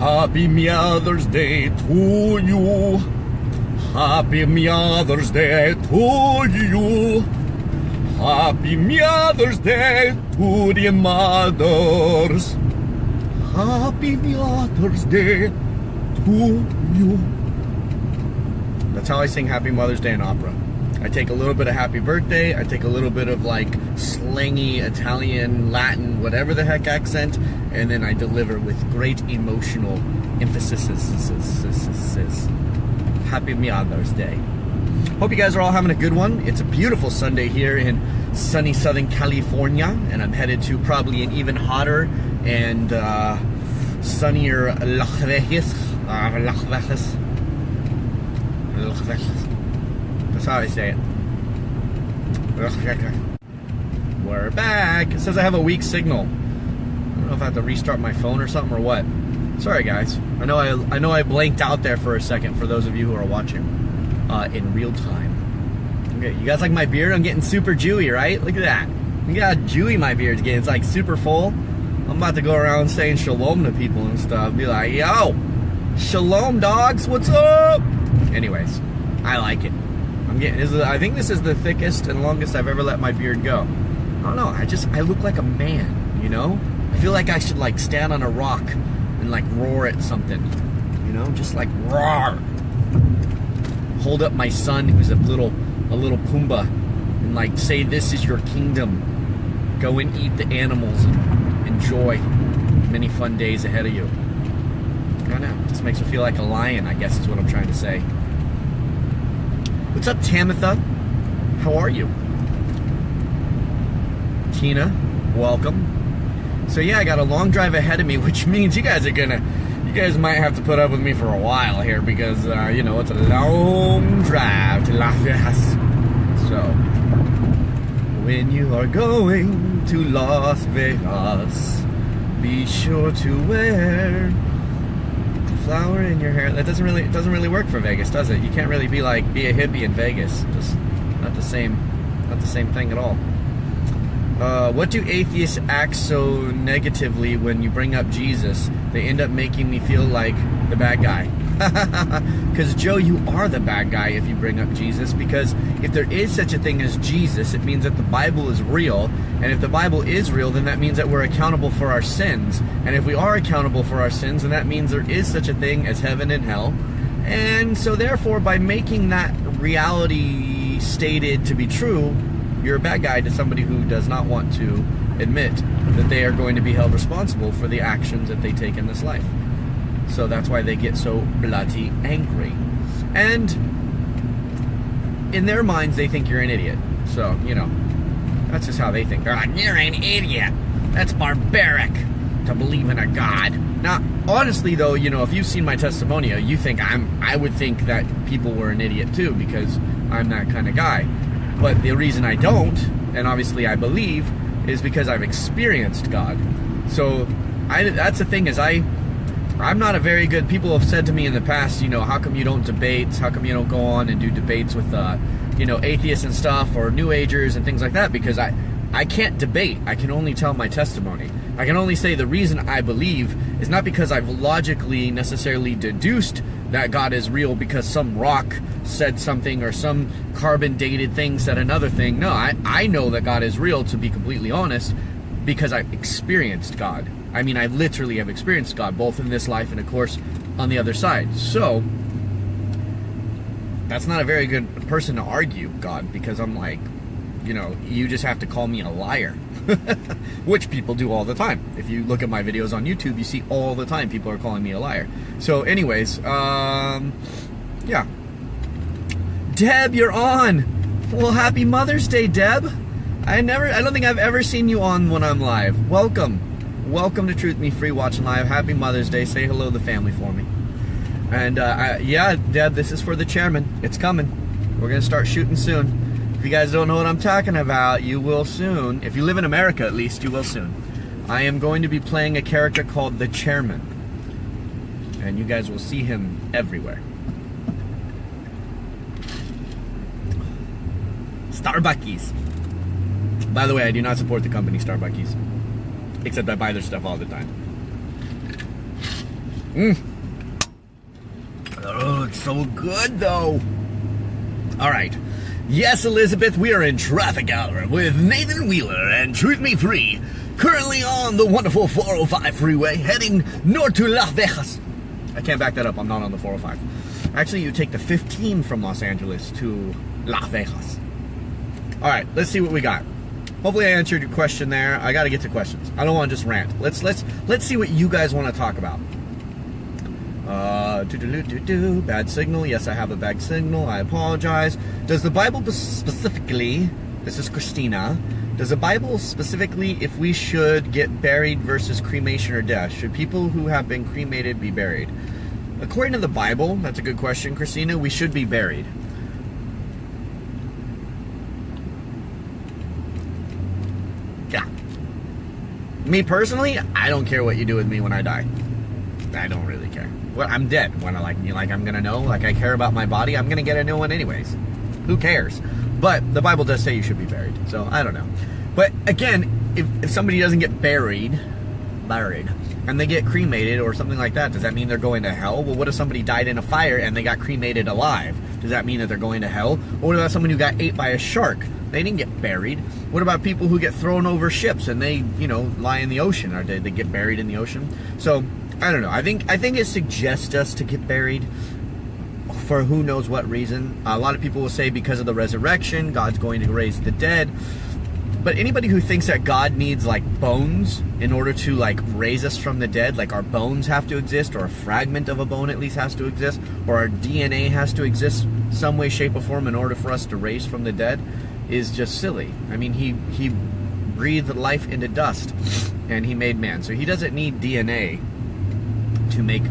Happy Mother's Day to you. Happy Mother's Day to you. Happy Mother's Day to the mothers. Happy Mother's Day to you. That's how I sing Happy Mother's Day in opera. I take a little bit of happy birthday, I take a little bit of like slangy Italian, Latin, whatever the heck accent, and then I deliver with great emotional emphasis. Happy Mother's Day. Hope you guys are all having a good one. It's a beautiful Sunday here in sunny Southern California, and I'm headed to probably an even hotter and sunnier Las Vegas. That's how I say it. We're back. It says I have a weak signal. I don't know if I have to restart my phone or something or what. Sorry guys. I know I blanked out there for a second for those of you who are watching in real time. Okay, you guys like my beard? I'm getting super Jewy, right? Look at that. Look at how Jewy my beard's getting. It's like super full. I'm about to go around saying shalom to people and stuff. Be like, yo, shalom dogs, what's up? Anyways, I like it. I think this is the thickest and longest I've ever let my beard go. I don't know, I look like a man, you know? I feel like I should like stand on a rock and like roar at something, you know? Just like roar. Hold up my son who's a little Pumbaa and like say, this is your kingdom. Go and eat the animals and enjoy many fun days ahead of you. I don't know, it just makes me feel like a lion, I guess is what I'm trying to say. What's up, Tamitha? How are you? Tina, welcome. So yeah, I got a long drive ahead of me, which means you guys might have to put up with me for a while here because, you know, it's a long drive to Las Vegas. So, when you are going to Las Vegas, be sure to wear flower in your hair. That doesn't really work for Vegas, does it? You can't really be a hippie in Vegas. Just not the same thing at all. What do atheists act so negatively when you bring up Jesus? They end up making me feel like the bad guy. Because Joe, you are the bad guy if you bring up Jesus, because if there is such a thing as Jesus, it means that the Bible is real, and if the Bible is real, then that means that we're accountable for our sins, and if we are accountable for our sins, then that means there is such a thing as heaven and hell. And so therefore, by making that reality stated to be true, you're a bad guy to somebody who does not want to admit that they are going to be held responsible for the actions that they take in this life. So that's why they get so bloody angry. And in their minds, they think you're an idiot. So, you know, that's just how they think. They're like, you're an idiot. That's barbaric to believe in a God. Now, honestly, though, you know, if you've seen my testimonial, you think I would think that people were an idiot too, because I'm that kind of guy. But the reason I don't, and obviously I believe, is because I've experienced God. So that's the thing, is I'm not a very good, people have said to me in the past, you know, how come you don't debate, how come you don't go on and do debates with, you know, atheists and stuff, or New Agers and things like that, because I can't debate, I can only tell my testimony. I can only say the reason I believe is not because I've logically necessarily deduced that God is real because some rock said something or some carbon dated thing said another thing. No, I know that God is real, to be completely honest, because I've experienced God. I mean, I literally have experienced God, both in this life and, of course, on the other side. So, that's not a very good person to argue God, because I'm like, you know, you just have to call me a liar. Which people do all the time. If you look at my videos on YouTube, you see all the time people are calling me a liar. So anyways, yeah. Deb, you're on. Well, happy Mother's Day, Deb. I don't think I've ever seen you on when I'm live. Welcome. Welcome to Truth Me Free watching live. Happy Mother's Day. Say hello to the family for me. And yeah, Deb, this is for the chairman. It's coming. We're going to start shooting soon. If you guys don't know what I'm talking about, you will soon. If you live in America, at least, you will soon. I am going to be playing a character called the Chairman. And you guys will see him everywhere. Starbuckies. By the way, I do not support the company Starbuckies. Except I buy their stuff all the time. Oh, it's so good, though. All right. Yes, Elizabeth, we are in traffic hour with Nathan Wheeler and Truth Me 3. Currently on the wonderful 405 freeway, heading north to Las Vegas. I can't back that up. I'm not on the 405. Actually, you take the 15 from Los Angeles to Las Vegas. All right, let's see what we got. Hopefully I answered your question there. I got to get to questions. I don't want to just rant. Let's see what you guys want to talk about. Bad signal. Yes, I have a bad signal. I apologize. Does the Bible specifically, this is Christina, does the Bible specifically if we should get buried versus cremation or death? Should people who have been cremated be buried? According to the Bible, that's a good question, Christina, we should be buried. Yeah. Me personally, I don't care what you do with me when I die. I don't really care. Well, I'm dead. When I'm gonna know. Like, I care about my body. I'm gonna get a new one anyways. Who cares? But the Bible does say you should be buried. So I don't know. But again, if somebody doesn't get buried, and they get cremated or something like that, does that mean they're going to hell? Well, what if somebody died in a fire and they got cremated alive? Does that mean that they're going to hell? Or what about someone who got ate by a shark? They didn't get buried. What about people who get thrown over ships and they, lie in the ocean? Or did they get buried in the ocean? So I don't know. I think it suggests us to get buried for who knows what reason. A lot of people will say because of the resurrection, God's going to raise the dead. But anybody who thinks that God needs bones in order to raise us from the dead, like our bones have to exist, or a fragment of a bone at least has to exist, or our DNA has to exist some way, shape, or form in order for us to raise from the dead, is just silly. I mean, he breathed life into dust and he made man. So he doesn't need DNA to make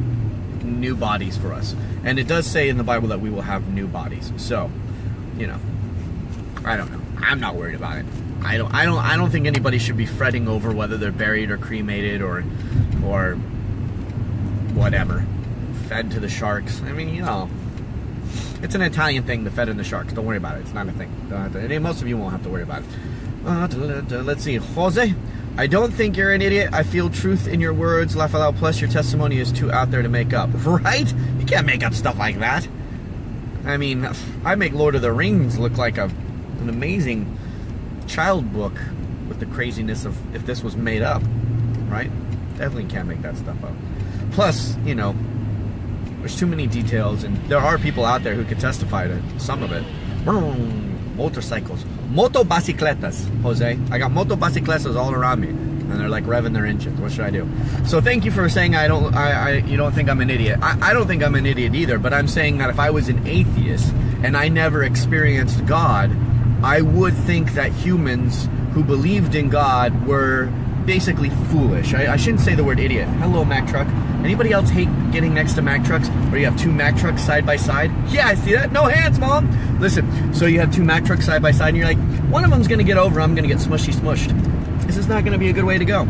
new bodies for us. And it does say in the Bible that we will have new bodies. So, I don't know. I'm not worried about it. I don't think anybody should be fretting over whether they're buried or cremated or whatever. Fed to the sharks. I mean, it's an Italian thing, the fed and the sharks. Don't worry about it. It's not a thing. Most of you won't have to worry about it. Let's see. Jose, I don't think you're an idiot. I feel truth in your words. Laugh aloud. Plus, your testimony is too out there to make up. Right? You can't make up stuff like that. I mean, I make Lord of the Rings look like an amazing child book with the craziness of if this was made up, right? Definitely can't make that stuff up. Plus, there's too many details, and there are people out there who could testify to some of it. Motorcycles, motobicicletas, Jose. I got motobicicletas all around me, and they're revving their engines. What should I do? So thank you for saying you don't think I'm an idiot. I don't think I'm an idiot either, but I'm saying that if I was an atheist and I never experienced God, I would think that humans who believed in God were basically foolish. I shouldn't say the word idiot. Hello, Mack truck. Anybody else hate getting next to Mack trucks where you have two Mack trucks side by side? Yeah, I see that. No hands, Mom. Listen, so you have two Mack trucks side by side and you're like, one of them's going to get over, I'm going to get smushed. This is not going to be a good way to go.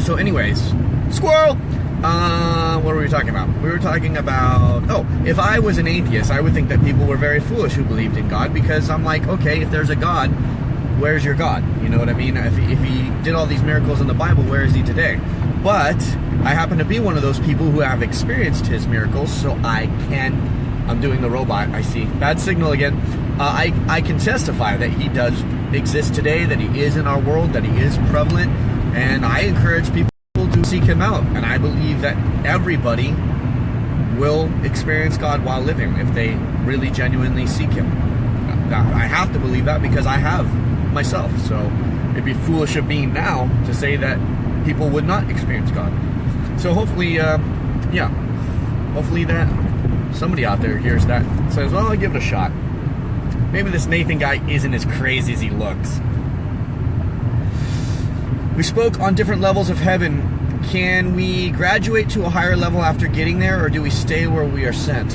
So anyways, squirrel. What were we talking about? We were talking about, if I was an atheist, I would think that people were very foolish who believed in God, because I'm like, okay, if there's a God, where's your God? You know what I mean? If he did all these miracles in the Bible, where is he today? But I happen to be one of those people who have experienced his miracles, so I'm doing the robot, I see. Bad signal again. I can testify that he does exist today, that he is in our world, that he is prevalent, and I encourage people to seek him out. And I believe that everybody will experience God while living if they really genuinely seek him. I have to believe that because I have myself. So it'd be foolish of me now to say that people would not experience God. So hopefully, hopefully that somebody out there hears that and says, well, I'll give it a shot. Maybe this Nathan guy isn't as crazy as he looks. We spoke on different levels of heaven. Can we graduate to a higher level after getting there, or do we stay where we are sent?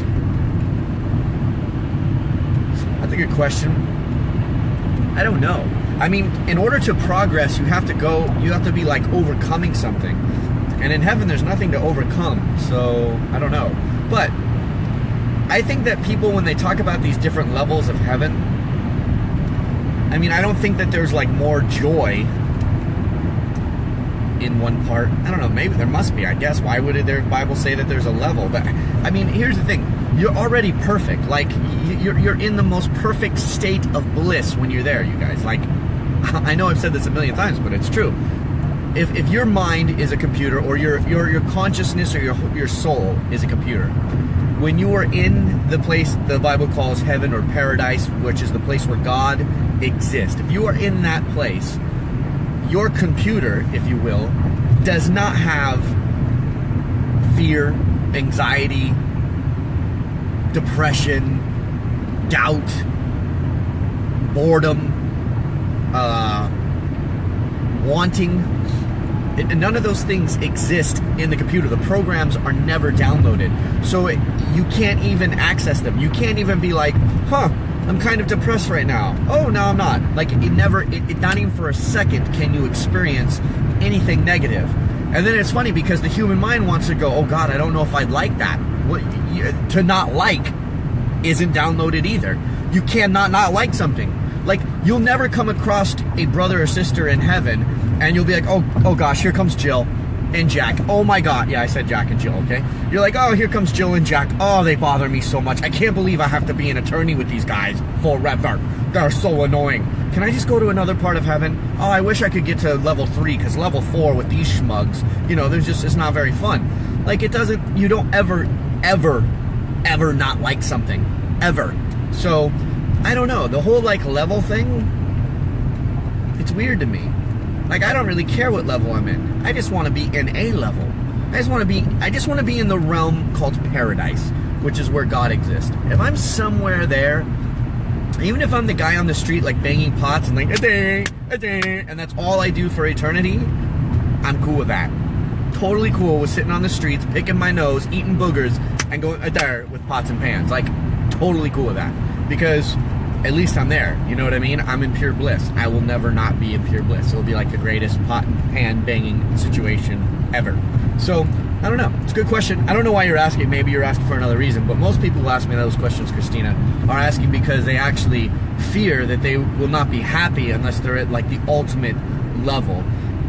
That's a good question. I don't know. I mean, in order to progress, you have to be overcoming something. And in heaven, there's nothing to overcome. So, I don't know. But I think that people, when they talk about these different levels of heaven, I mean, I don't think that there's more joy in one part. I don't know, maybe there must be, I guess. Why would their Bible say that there's a level? But I mean, here's the thing. You're already perfect. Like, you're in the most perfect state of bliss when you're there, you guys. Like, I know I've said this a million times, but it's true. If your mind is a computer, or your consciousness or your soul is a computer, when you are in the place the Bible calls heaven or paradise, which is the place where God exists, if you are in that place, your computer, if you will, does not have fear, anxiety, depression, doubt, boredom, wanting. None of those things exist in the computer. The programs are never downloaded. So you can't even access them. You can't even be like, I'm kind of depressed right now. Oh, no, I'm not. Like, not even for a second can you experience anything negative. And then it's funny because the human mind wants to go, oh God, I don't know if I'd like that. To not like isn't downloaded either. You cannot not like something. Like, you'll never come across a brother or sister in heaven and you'll be like, oh gosh, here comes Jill and Jack. Oh my God. Yeah, I said Jack and Jill, okay? You're like, oh, here comes Jill and Jack. Oh, they bother me so much. I can't believe I have to be an attorney with these guys forever. They're so annoying. Can I just go to another part of heaven? Oh, I wish I could get to level 3, because level 4 with these schmugs, it's not very fun. Like, you don't ever not like something. Ever. So, I don't know. The whole, level thing, it's weird to me. Like, I don't really care what level I'm in. I just want to be in a level. I just want to be in the realm called paradise, which is where God exists. If I'm somewhere there, even if I'm the guy on the street, banging pots and and that's all I do for eternity, I'm cool with that. Totally cool with sitting on the streets, picking my nose, eating boogers, and going there with pots and pans. Totally cool with that. Because at least I'm there. You know what I mean? I'm in pure bliss. I will never not be in pure bliss. It'll be the greatest pot and pan banging situation ever. So, I don't know. It's a good question. I don't know why you're asking. Maybe you're asking for another reason. But most people who ask me those questions, Christina, are asking because they actually fear that they will not be happy unless they're at the ultimate level.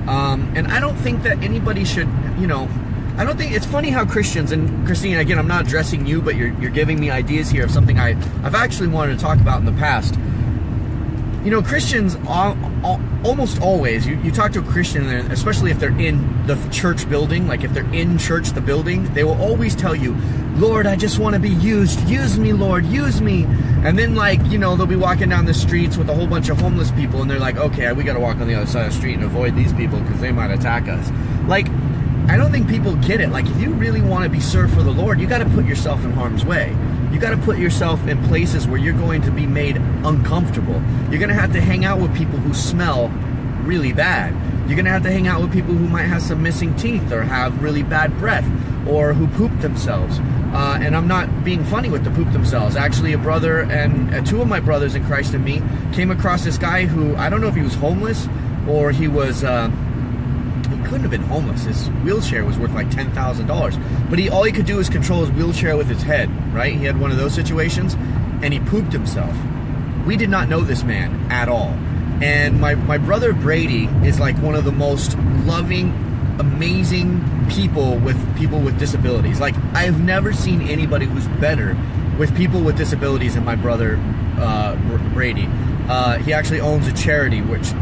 And I don't think that anybody should, I don't think, it's funny how Christians, and Christina, again, I'm not addressing you, but you're giving me ideas here of something I've actually wanted to talk about in the past. Christians almost always, you talk to a Christian, especially if they're in the church building, if they're in church, the building, they will always tell you, Lord, I just want to be used. Use me, Lord, use me. And then, they'll be walking down the streets with a whole bunch of homeless people, and they're like, okay, we got to walk on the other side of the street and avoid these people because they might attack us. I don't think people get it. If you really want to be served for the Lord, you got to put yourself in harm's way. You got to put yourself in places where you're going to be made uncomfortable. You're going to have to hang out with people who smell really bad. You're going to have to hang out with people who might have some missing teeth or have really bad breath or who poop themselves. And I'm not being funny with the poop themselves. Actually, a brother and two of my brothers in Christ and me came across this guy who, I don't know if he was homeless or he was... he couldn't have been homeless. His wheelchair was worth $10,000. But all he could do is control his wheelchair with his head, right? He had one of those situations, and he pooped himself. We did not know this man at all. And my brother Brady is one of the most loving, amazing people with disabilities. I've never seen anybody who's better with people with disabilities than my brother Brady. He actually owns a charity which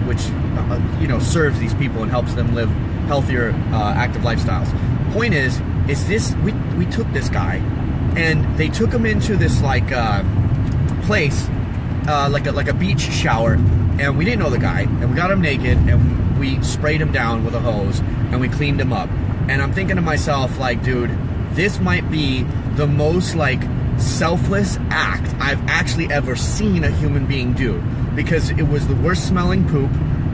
serves these people and helps them live healthier, active lifestyles. Point is this: we took this guy, and they took him into this place, like a beach shower, and we didn't know the guy, and we got him naked, and we sprayed him down with a hose, and we cleaned him up. And I'm thinking to myself, dude, this might be the most selfless act I've actually ever seen a human being do, because it was the worst smelling poop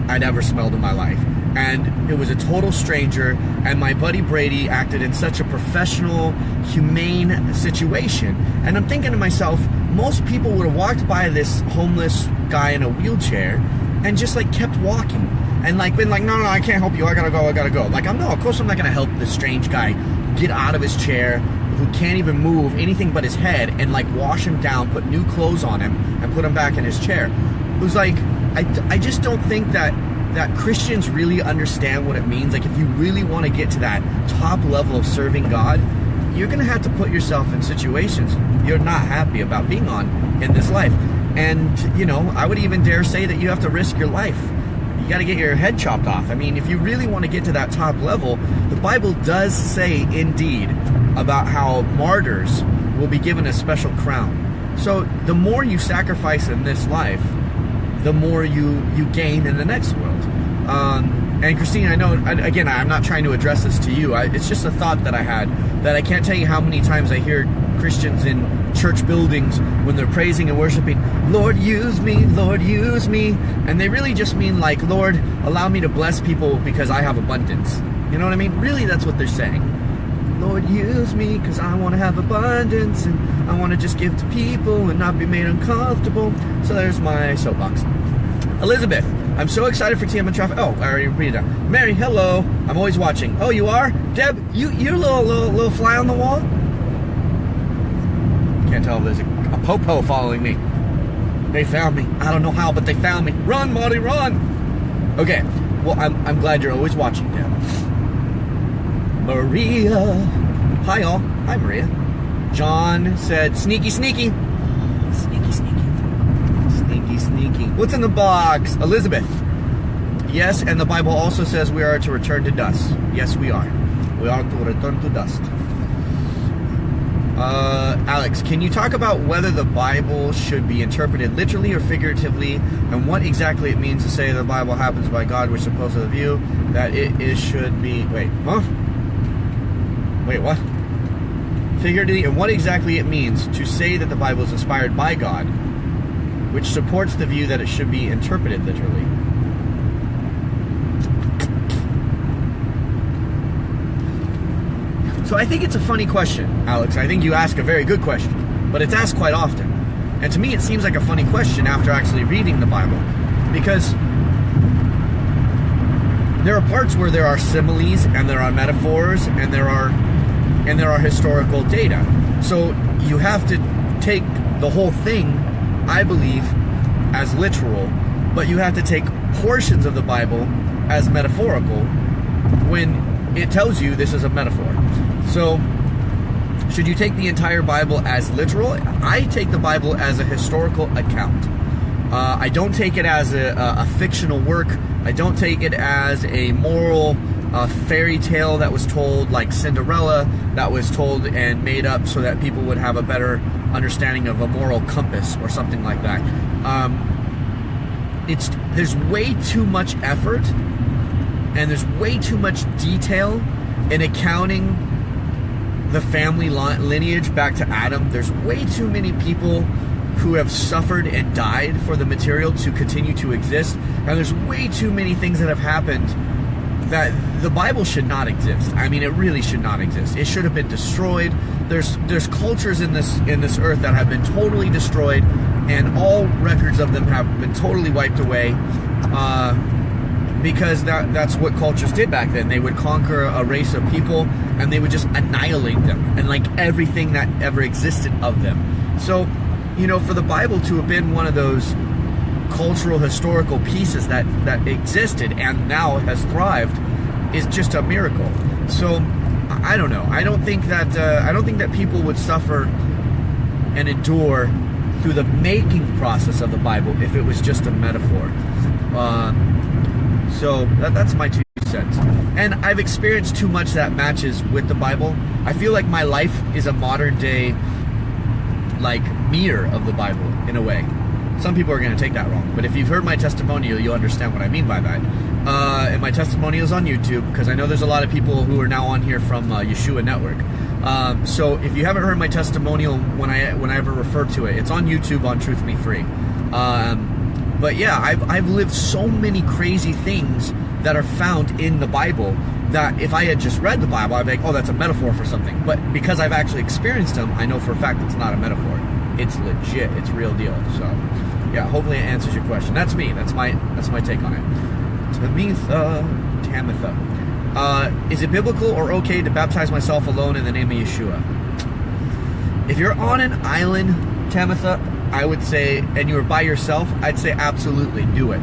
I'd ever smelled in my life, and it was a total stranger, and my buddy Brady acted in such a professional, humane situation. And I'm thinking to myself, most people would have walked by this homeless guy in a wheelchair and just kept walking and been no, I can't help you, I gotta go. No, of course I'm not gonna help this strange guy get out of his chair, who can't even move anything but his head, and wash him down, put new clothes on him, and put him back in his chair. It was I just don't think that that Christians really understand what it means. Like, if you really want to get to that top level of serving God, you're going to have to put yourself in situations you're not happy about being on in this life. And, you know, I would even dare say that you have to risk your life. You got to get your head chopped off. I mean, if you really want to get to that top level, the Bible does say, indeed, about how martyrs will be given a special crown. So the more you sacrifice in this life, the more you gain in the next world. And Christine, I know, again, I'm not trying to address this to you. It's just a thought that I had, that I can't tell you how many times I hear Christians in church buildings when they're praising and worshiping, Lord, use me, Lord, use me. And they really just mean like, Lord, allow me to bless people because I have abundance. You know what I mean? Really, that's what they're saying. Lord, use me because I want to have abundance and I want to just give to people and not be made uncomfortable. So there's my soapbox. Elizabeth, I'm so excited for TM and Traffic. Oh, I already read it down. Mary, hello. I'm always watching. Oh, you are? Deb, you're a little fly on the wall? Can't tell if there's a popo following me. They found me. I don't know how, but they found me. Run, Marty, run! Okay, well, I'm glad you're always watching, Deb. Maria. Hi, all. Hi, Maria. John said, sneaky, sneaky. Sneaky, sneaky. Sneaky, sneaky. What's in the box? Elizabeth. Yes, and the Bible also says we are to return to dust. Yes, we are. We are to return to dust. Alex, can you talk about whether the Bible should be interpreted literally or figuratively, and what exactly it means to say the Bible happens by God, which supposes the view that it is should be... Wait, huh? Wait, what? Figuratively, and what exactly it means to say that the Bible is inspired by God, which supports the view that it should be interpreted literally. So I think it's a funny question, Alex. I think you ask a very good question, but it's asked quite often. And to me, it seems like a funny question after actually reading the Bible, because there are parts where there are similes and there are metaphors and there are historical data. So you have to take the whole thing, I believe, as literal, but you have to take portions of the Bible as metaphorical when it tells you this is a metaphor. So, should you take the entire Bible as literal? I take the Bible as a historical account. I don't take it as a fictional work. I don't take it as a moral fairy tale that was told, like Cinderella, that was told and made up so that people would have a better understanding of a moral compass or something like that. There's way too much effort and there's way too much detail in accounting the family lineage back to Adam. There's way too many people who have suffered and died for the material to continue to exist, and there's way too many things that have happened that the Bible should not exist. I mean, it really should not exist. It should have been destroyed. There's cultures in this earth that have been totally destroyed, and all records of them have been totally wiped away. Because that's what cultures did back then. They would conquer a race of people and they would just annihilate them and like everything that ever existed of them. So, you know, for the Bible to have been one of those cultural historical pieces that existed and now has thrived is just a miracle. So I don't know. I don't think that people would suffer and endure through the making process of the Bible if it was just a metaphor. So that's my 2 cents. And I've experienced too much that matches with the Bible. I feel like my life is a modern day, like, mirror of the Bible, in a way. Some people are going to take that wrong. But if you've heard my testimonial, you'll understand what I mean by that. And my testimonial is on YouTube, because I know there's a lot of people who are now on here from Yeshua Network. So if you haven't heard my testimonial when I ever refer to it, it's on YouTube on Truth Me Free. But yeah, I've lived so many crazy things that are found in the Bible that if I had just read the Bible, I'd be like, oh, that's a metaphor for something. But because I've actually experienced them, I know for a fact it's not a metaphor. It's legit. It's real deal. So yeah, hopefully it answers your question. That's me. That's my take on it. Tamitha. Is it biblical or okay to baptize myself alone in the name of Yeshua? If you're on an island, Tamitha, I would say, and you were by yourself, I'd say absolutely do it.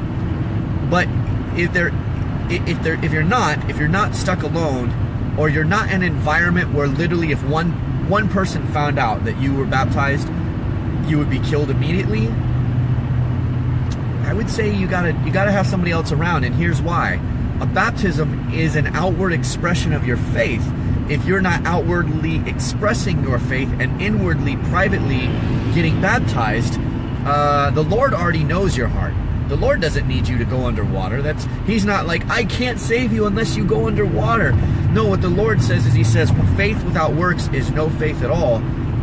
But if you're not stuck alone, or you're not in an environment where literally if one person found out that you were baptized, you would be killed immediately, I would say you gotta have somebody else around, and here's why. A baptism is an outward expression of your faith. If you're not outwardly expressing your faith and inwardly, privately getting baptized, the Lord already knows your heart. The Lord doesn't need you to go underwater. He's not like, I can't save you unless you go underwater. No, what the Lord says is, he says, faith without works is no faith at all.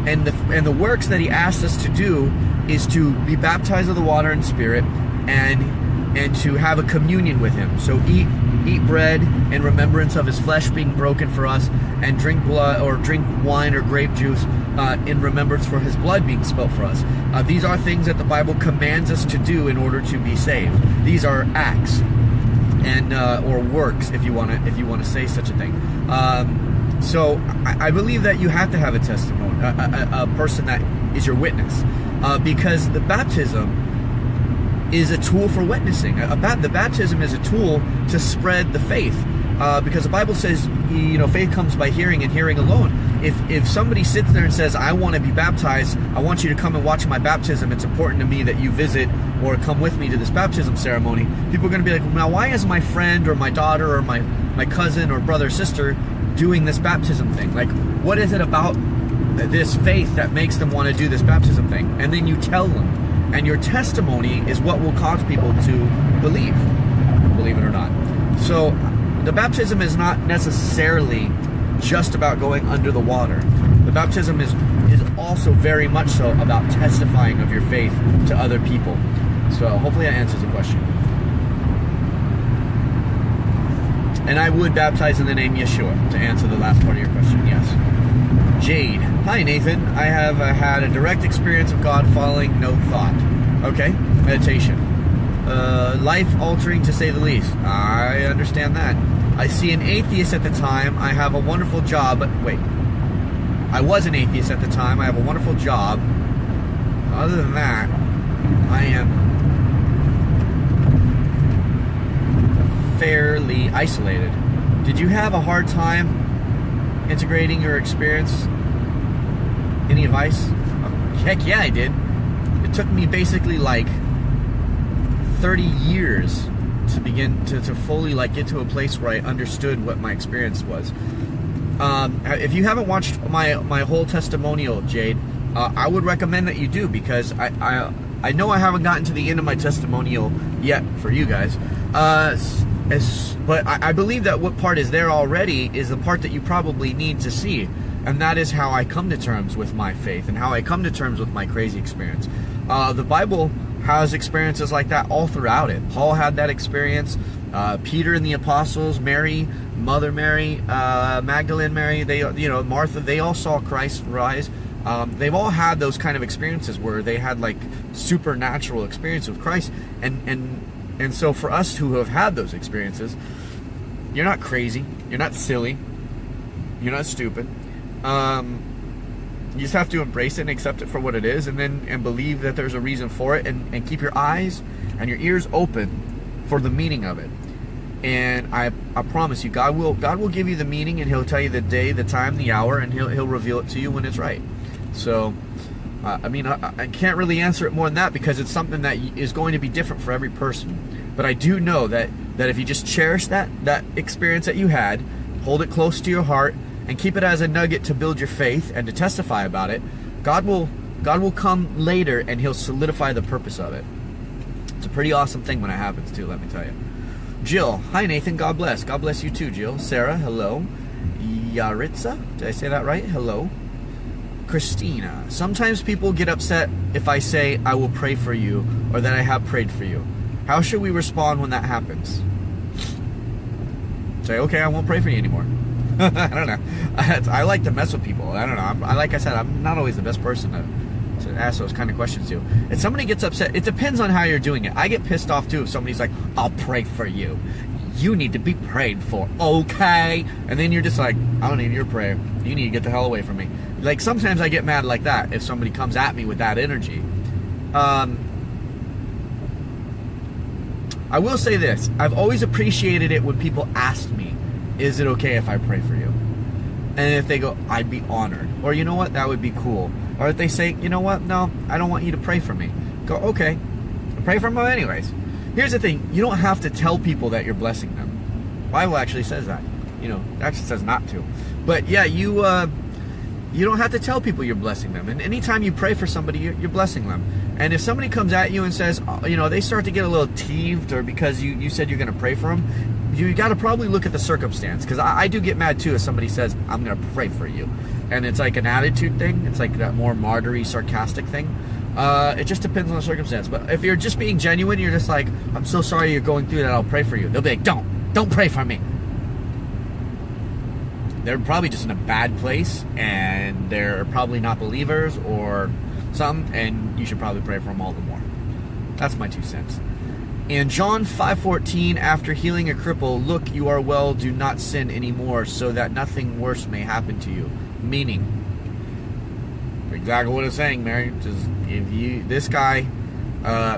And the works that he asks us to do is to be baptized of the water and Spirit, and to have a communion with him. So eat bread in remembrance of his flesh being broken for us, and drink blood, or drink wine or grape juice in remembrance for his blood being spilt for us. These are things that the Bible commands us to do in order to be saved. These are acts and or works, if you want to say such a thing. So I believe that you have to have a testimony, a person that is your witness, because the baptism is a tool for witnessing. The baptism is a tool to spread the faith, because the Bible says, faith comes by hearing, and hearing alone. If somebody sits there and says, I want to be baptized, I want you to come and watch my baptism, it's important to me that you visit or come with me to this baptism ceremony, people are going to be like, now why is my friend or my daughter or my cousin or brother or sister doing this baptism thing? Like, what is it about this faith that makes them want to do this baptism thing? And then you tell them. And your testimony is what will cause people to believe it or not. So the baptism is not necessarily just about going under the water. The baptism is also very much so about testifying of your faith to other people. So hopefully that answers the question. And I would baptize in the name Yeshua, to answer the last part of your question, yes. Jade. Hi, Nathan. I have had a direct experience of God following no thought. Okay, meditation. Life-altering, to say the least. I understand that. I see an atheist at the time. I have a wonderful job. Wait. I was an atheist at the time. I have a wonderful job. Other than that, I am fairly isolated. Did you have a hard time integrating your experience? Any advice? Heck yeah, I did. It took me basically like 30 years to begin to fully get to a place where I understood what my experience was. If you haven't watched my whole testimonial, Jade, I would recommend that you do, because I know I haven't gotten to the end of my testimonial yet for you guys. But I believe that what part is there already is the part that you probably need to see. And that is how I come to terms with my faith and how I come to terms with my crazy experience. The Bible has experiences like that all throughout it. Paul had that experience. Peter and the apostles, Mary, Mother Mary, Magdalene Mary, Martha, they all saw Christ rise. They've all had those kind of experiences where they had supernatural experience with Christ. And so for us who have had those experiences, you're not crazy, you're not silly, you're not stupid. You just have to embrace it and accept it for what it is, and believe that there's a reason for it, and keep your eyes and your ears open for the meaning of it. And I promise you, God will give you the meaning, and he'll tell you the day, the time, the hour, and he'll reveal it to you when it's right. So I can't really answer it more than that, because it's something that is going to be different for every person. But I do know that if you just cherish that experience that you had, hold it close to your heart, and keep it as a nugget to build your faith and to testify about it, God will come later, and he'll solidify the purpose of it. It's a pretty awesome thing when it happens too, let me tell you. Jill, hi Nathan, God bless. God bless you too, Jill. Sarah, hello. Yaritza, did I say that right? Hello. Christina, sometimes people get upset if I say I will pray for you, or that I have prayed for you. How should we respond when that happens? Say, okay, I won't pray for you anymore. I don't know. I like to mess with people. I don't know. Like I said, I'm not always the best person to ask those kind of questions to. If somebody gets upset, it depends on how you're doing it. I get pissed off too if somebody's like, I'll pray for you. You need to be prayed for, okay? And then you're just like, I don't need your prayer. You need to get the hell away from me. Sometimes I get mad like that if somebody comes at me with that energy. I will say this. I've always appreciated it when people ask me, is it okay if I pray for you? And if they go, I'd be honored. Or, you know what, that would be cool. Or if they say, you know what, no, I don't want you to pray for me. Go, okay, pray for them anyways. Here's the thing. You don't have to tell people that you're blessing them. The Bible actually says that. You know, it actually says not to. But yeah, you don't have to tell people you're blessing them. And anytime you pray for somebody, you're blessing them. And if somebody comes at you and says, you know, they start to get a little teeved, or because you said you're going to pray for them, you got to probably look at the circumstance. Because I do get mad too if somebody says, I'm going to pray for you. And it's like an attitude thing. It's like that more martyry, sarcastic thing. It just depends on the circumstance. But if you're just being genuine, you're just like, I'm so sorry you're going through that, I'll pray for you. They'll be like, don't pray for me. They're probably just in a bad place, and they're probably not believers or something, and you should probably pray for them all the more. That's my 2 cents. In John 5:14, after healing a cripple, look, you are well, do not sin anymore, so that nothing worse may happen to you. Meaning, exactly what it's saying, Mary. Just this guy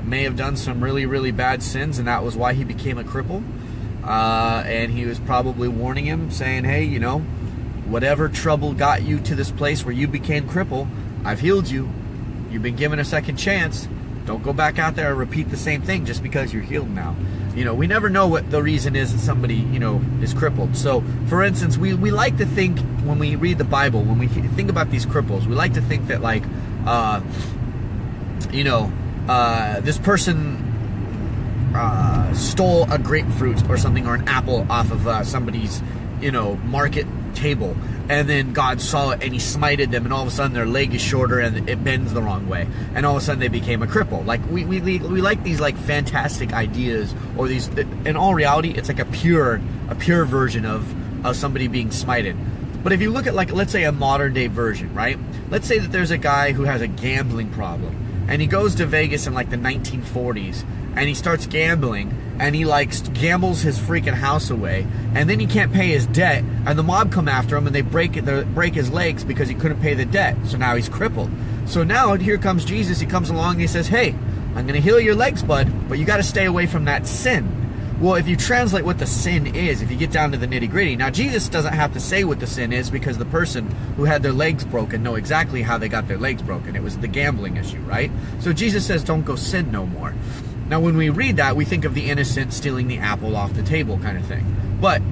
may have done some really, really bad sins, and that was why he became a cripple. And he was probably warning him, saying, hey, you know, whatever trouble got you to this place where you became crippled, I've healed you. You've been given a second chance. Don't go back out there and repeat the same thing just because you're healed now. You know, we never know what the reason is that somebody, you know, is crippled. So, for instance, we like to think when we read the Bible, when we think about these cripples, we like to think that, like, you know, this person stole a grapefruit or something, or an apple off of somebody's, you know, market table, and then God saw it and he smited them, and all of a sudden their leg is shorter and it bends the wrong way, and all of a sudden they became a cripple. Like we like these like fantastic ideas, or these, in all reality it's like a pure version of somebody being smited. But if you look at, like, let's say a modern day version, right? Let's say that there's a guy who has a gambling problem, and he goes to Vegas in like the 1940s, and he starts gambling, and he gambles his freaking house away, and then he can't pay his debt, and the mob come after him, and they break his legs because he couldn't pay the debt. So now he's crippled. So now here comes Jesus. He comes along and he says, hey, I'm going to heal your legs, bud, but you got to stay away from that sin. Well, if you translate what the sin is, if you get down to the nitty-gritty, now Jesus doesn't have to say what the sin is, because the person who had their legs broken know exactly how they got their legs broken. It was the gambling issue, right? So Jesus says, don't go sin no more. Now, when we read that, we think of the innocent stealing the apple off the table kind of thing. But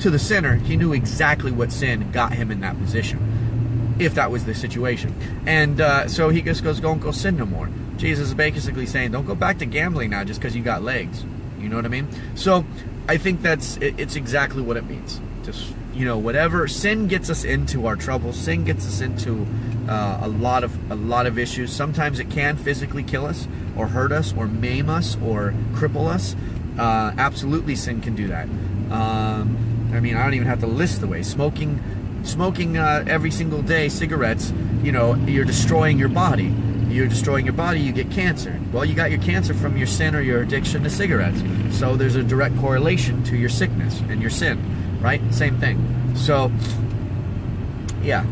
to the sinner, he knew exactly what sin got him in that position, if that was the situation. And so he just goes, don't go sin no more. Jesus is basically saying, don't go back to gambling now just because you got legs. You know what I mean? So I think it's exactly what it means. Just, you know, whatever, sin gets us into our trouble. Sin gets us into a lot of issues. Sometimes it can physically kill us, or hurt us, or maim us, or cripple us. Absolutely, sin can do that. I mean, I don't even have to list the way. Smoking every single day, cigarettes, you know, you're destroying your body. You're destroying your body, you get cancer. Well, you got your cancer from your sin or your addiction to cigarettes. So there's a direct correlation to your sickness and your sin, right? Same thing. So, yeah.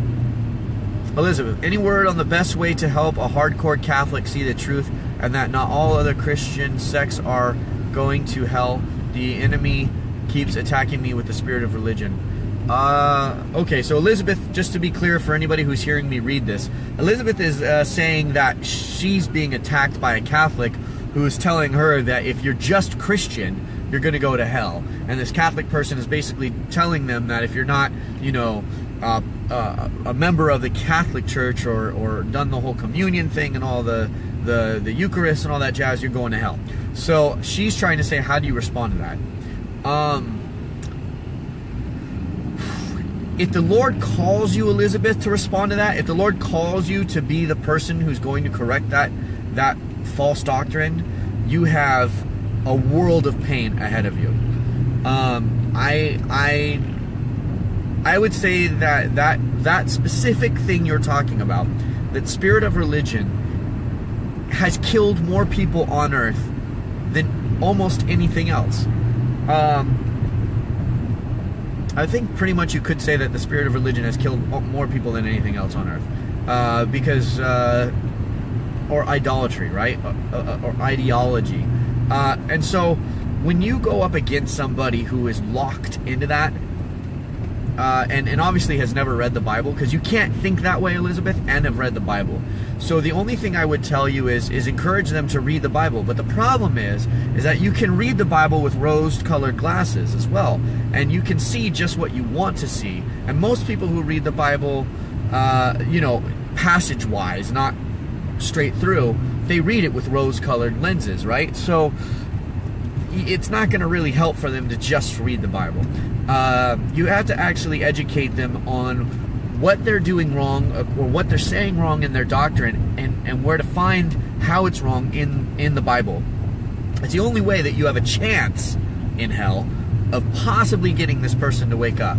Elizabeth, any word on the best way to help a hardcore Catholic see the truth, and that not all other Christian sects are going to hell? The enemy keeps attacking me with the spirit of religion. Okay, so Elizabeth, just to be clear for anybody who's hearing me read this, Elizabeth is saying that she's being attacked by a Catholic who is telling her that if you're just Christian, you're going to go to hell. And this Catholic person is basically telling them that if you're not, you know, a member of the Catholic Church, or done the whole communion thing and all the Eucharist and all that jazz, you're going to hell. So she's trying to say, how do you respond to that? If the Lord calls you, Elizabeth, to respond to that, if the Lord calls you to be the person who's going to correct that false doctrine, you have a world of pain ahead of you. I would say that specific thing you're talking about, that spirit of religion, has killed more people on earth than almost anything else. I think pretty much you could say that the spirit of religion has killed more people than anything else on earth, because or idolatry, right, or ideology, and so when you go up against somebody who is locked into that, and obviously has never read the Bible, because you can't think that way, Elizabeth, and have read the Bible. So the only thing I would tell you is encourage them to read the Bible. But the problem is that you can read the Bible with rose-colored glasses as well, and you can see just what you want to see. And most people who read the Bible, you know, passage-wise, not straight through, they read it with rose-colored lenses, right? So it's not going to really help for them to just read the Bible. You have to actually educate them on what they're doing wrong, or what they're saying wrong in their doctrine, and where to find how it's wrong in the Bible. It's the only way that you have a chance in hell of possibly getting this person to wake up.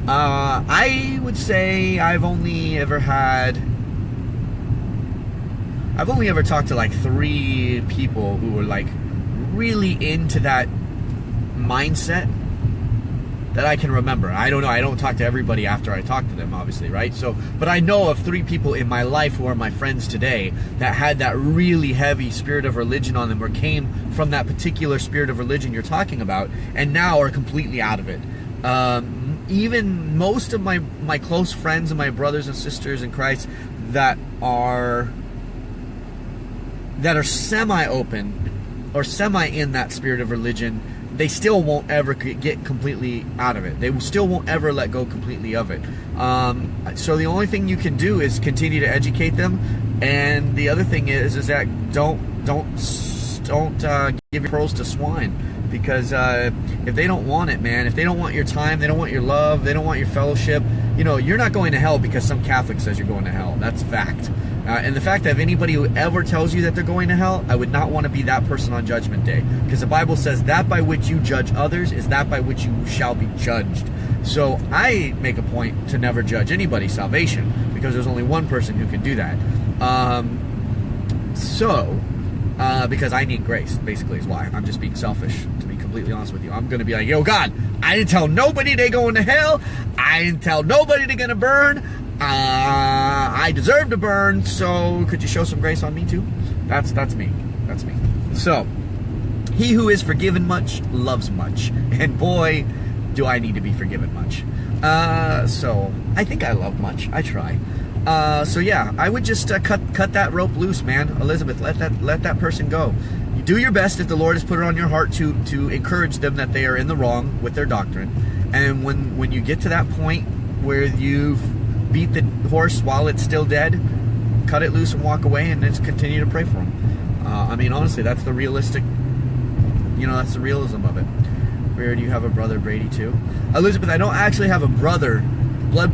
I would say I've only ever talked to like 3 people who were like really into that mindset that I can remember. I don't know, I don't talk to everybody after I talk to them, obviously, right? So, but I know of 3 people in my life who are my friends today that had that really heavy spirit of religion on them, or came from that particular spirit of religion you're talking about, and now are completely out of it. Even most of my close friends and my brothers and sisters in Christ that are semi-open or semi in that spirit of religion, they still won't ever get completely out of it. They still won't ever let go completely of it. So the only thing you can do is continue to educate them. And the other thing is that don't give your pearls to swine, because if they don't want it, man, if they don't want your time, they don't want your love, they don't want your fellowship, you know, you're not going to hell because some Catholic says you're going to hell. That's fact. And the fact that if anybody who ever tells you that they're going to hell, I would not want to be that person on Judgment Day. Because the Bible says that by which you judge others is that by which you shall be judged. So I make a point to never judge anybody's salvation, because there's only one person who can do that. Because I need grace, basically, is why. I'm just being selfish, to be completely honest with you. I'm going to be like, yo, God, I didn't tell nobody they're going to hell. I didn't tell nobody they're going to burn. I deserve to burn, so could you show some grace on me too? That's me. That's me. So, he who is forgiven much loves much, and boy, do I need to be forgiven much. So I think I love much. I try. So yeah, I would just cut that rope loose, man. Elizabeth, let that person go. You do your best if the Lord has put it on your heart to encourage them that they are in the wrong with their doctrine. And when you get to that point where you've beat the horse while it's still dead, cut it loose and walk away, and just continue to pray for them. I mean, honestly, that's the realistic, you know, that's the realism of it. Where do you have a brother, Brady, too? Elizabeth, I don't actually have a brother, I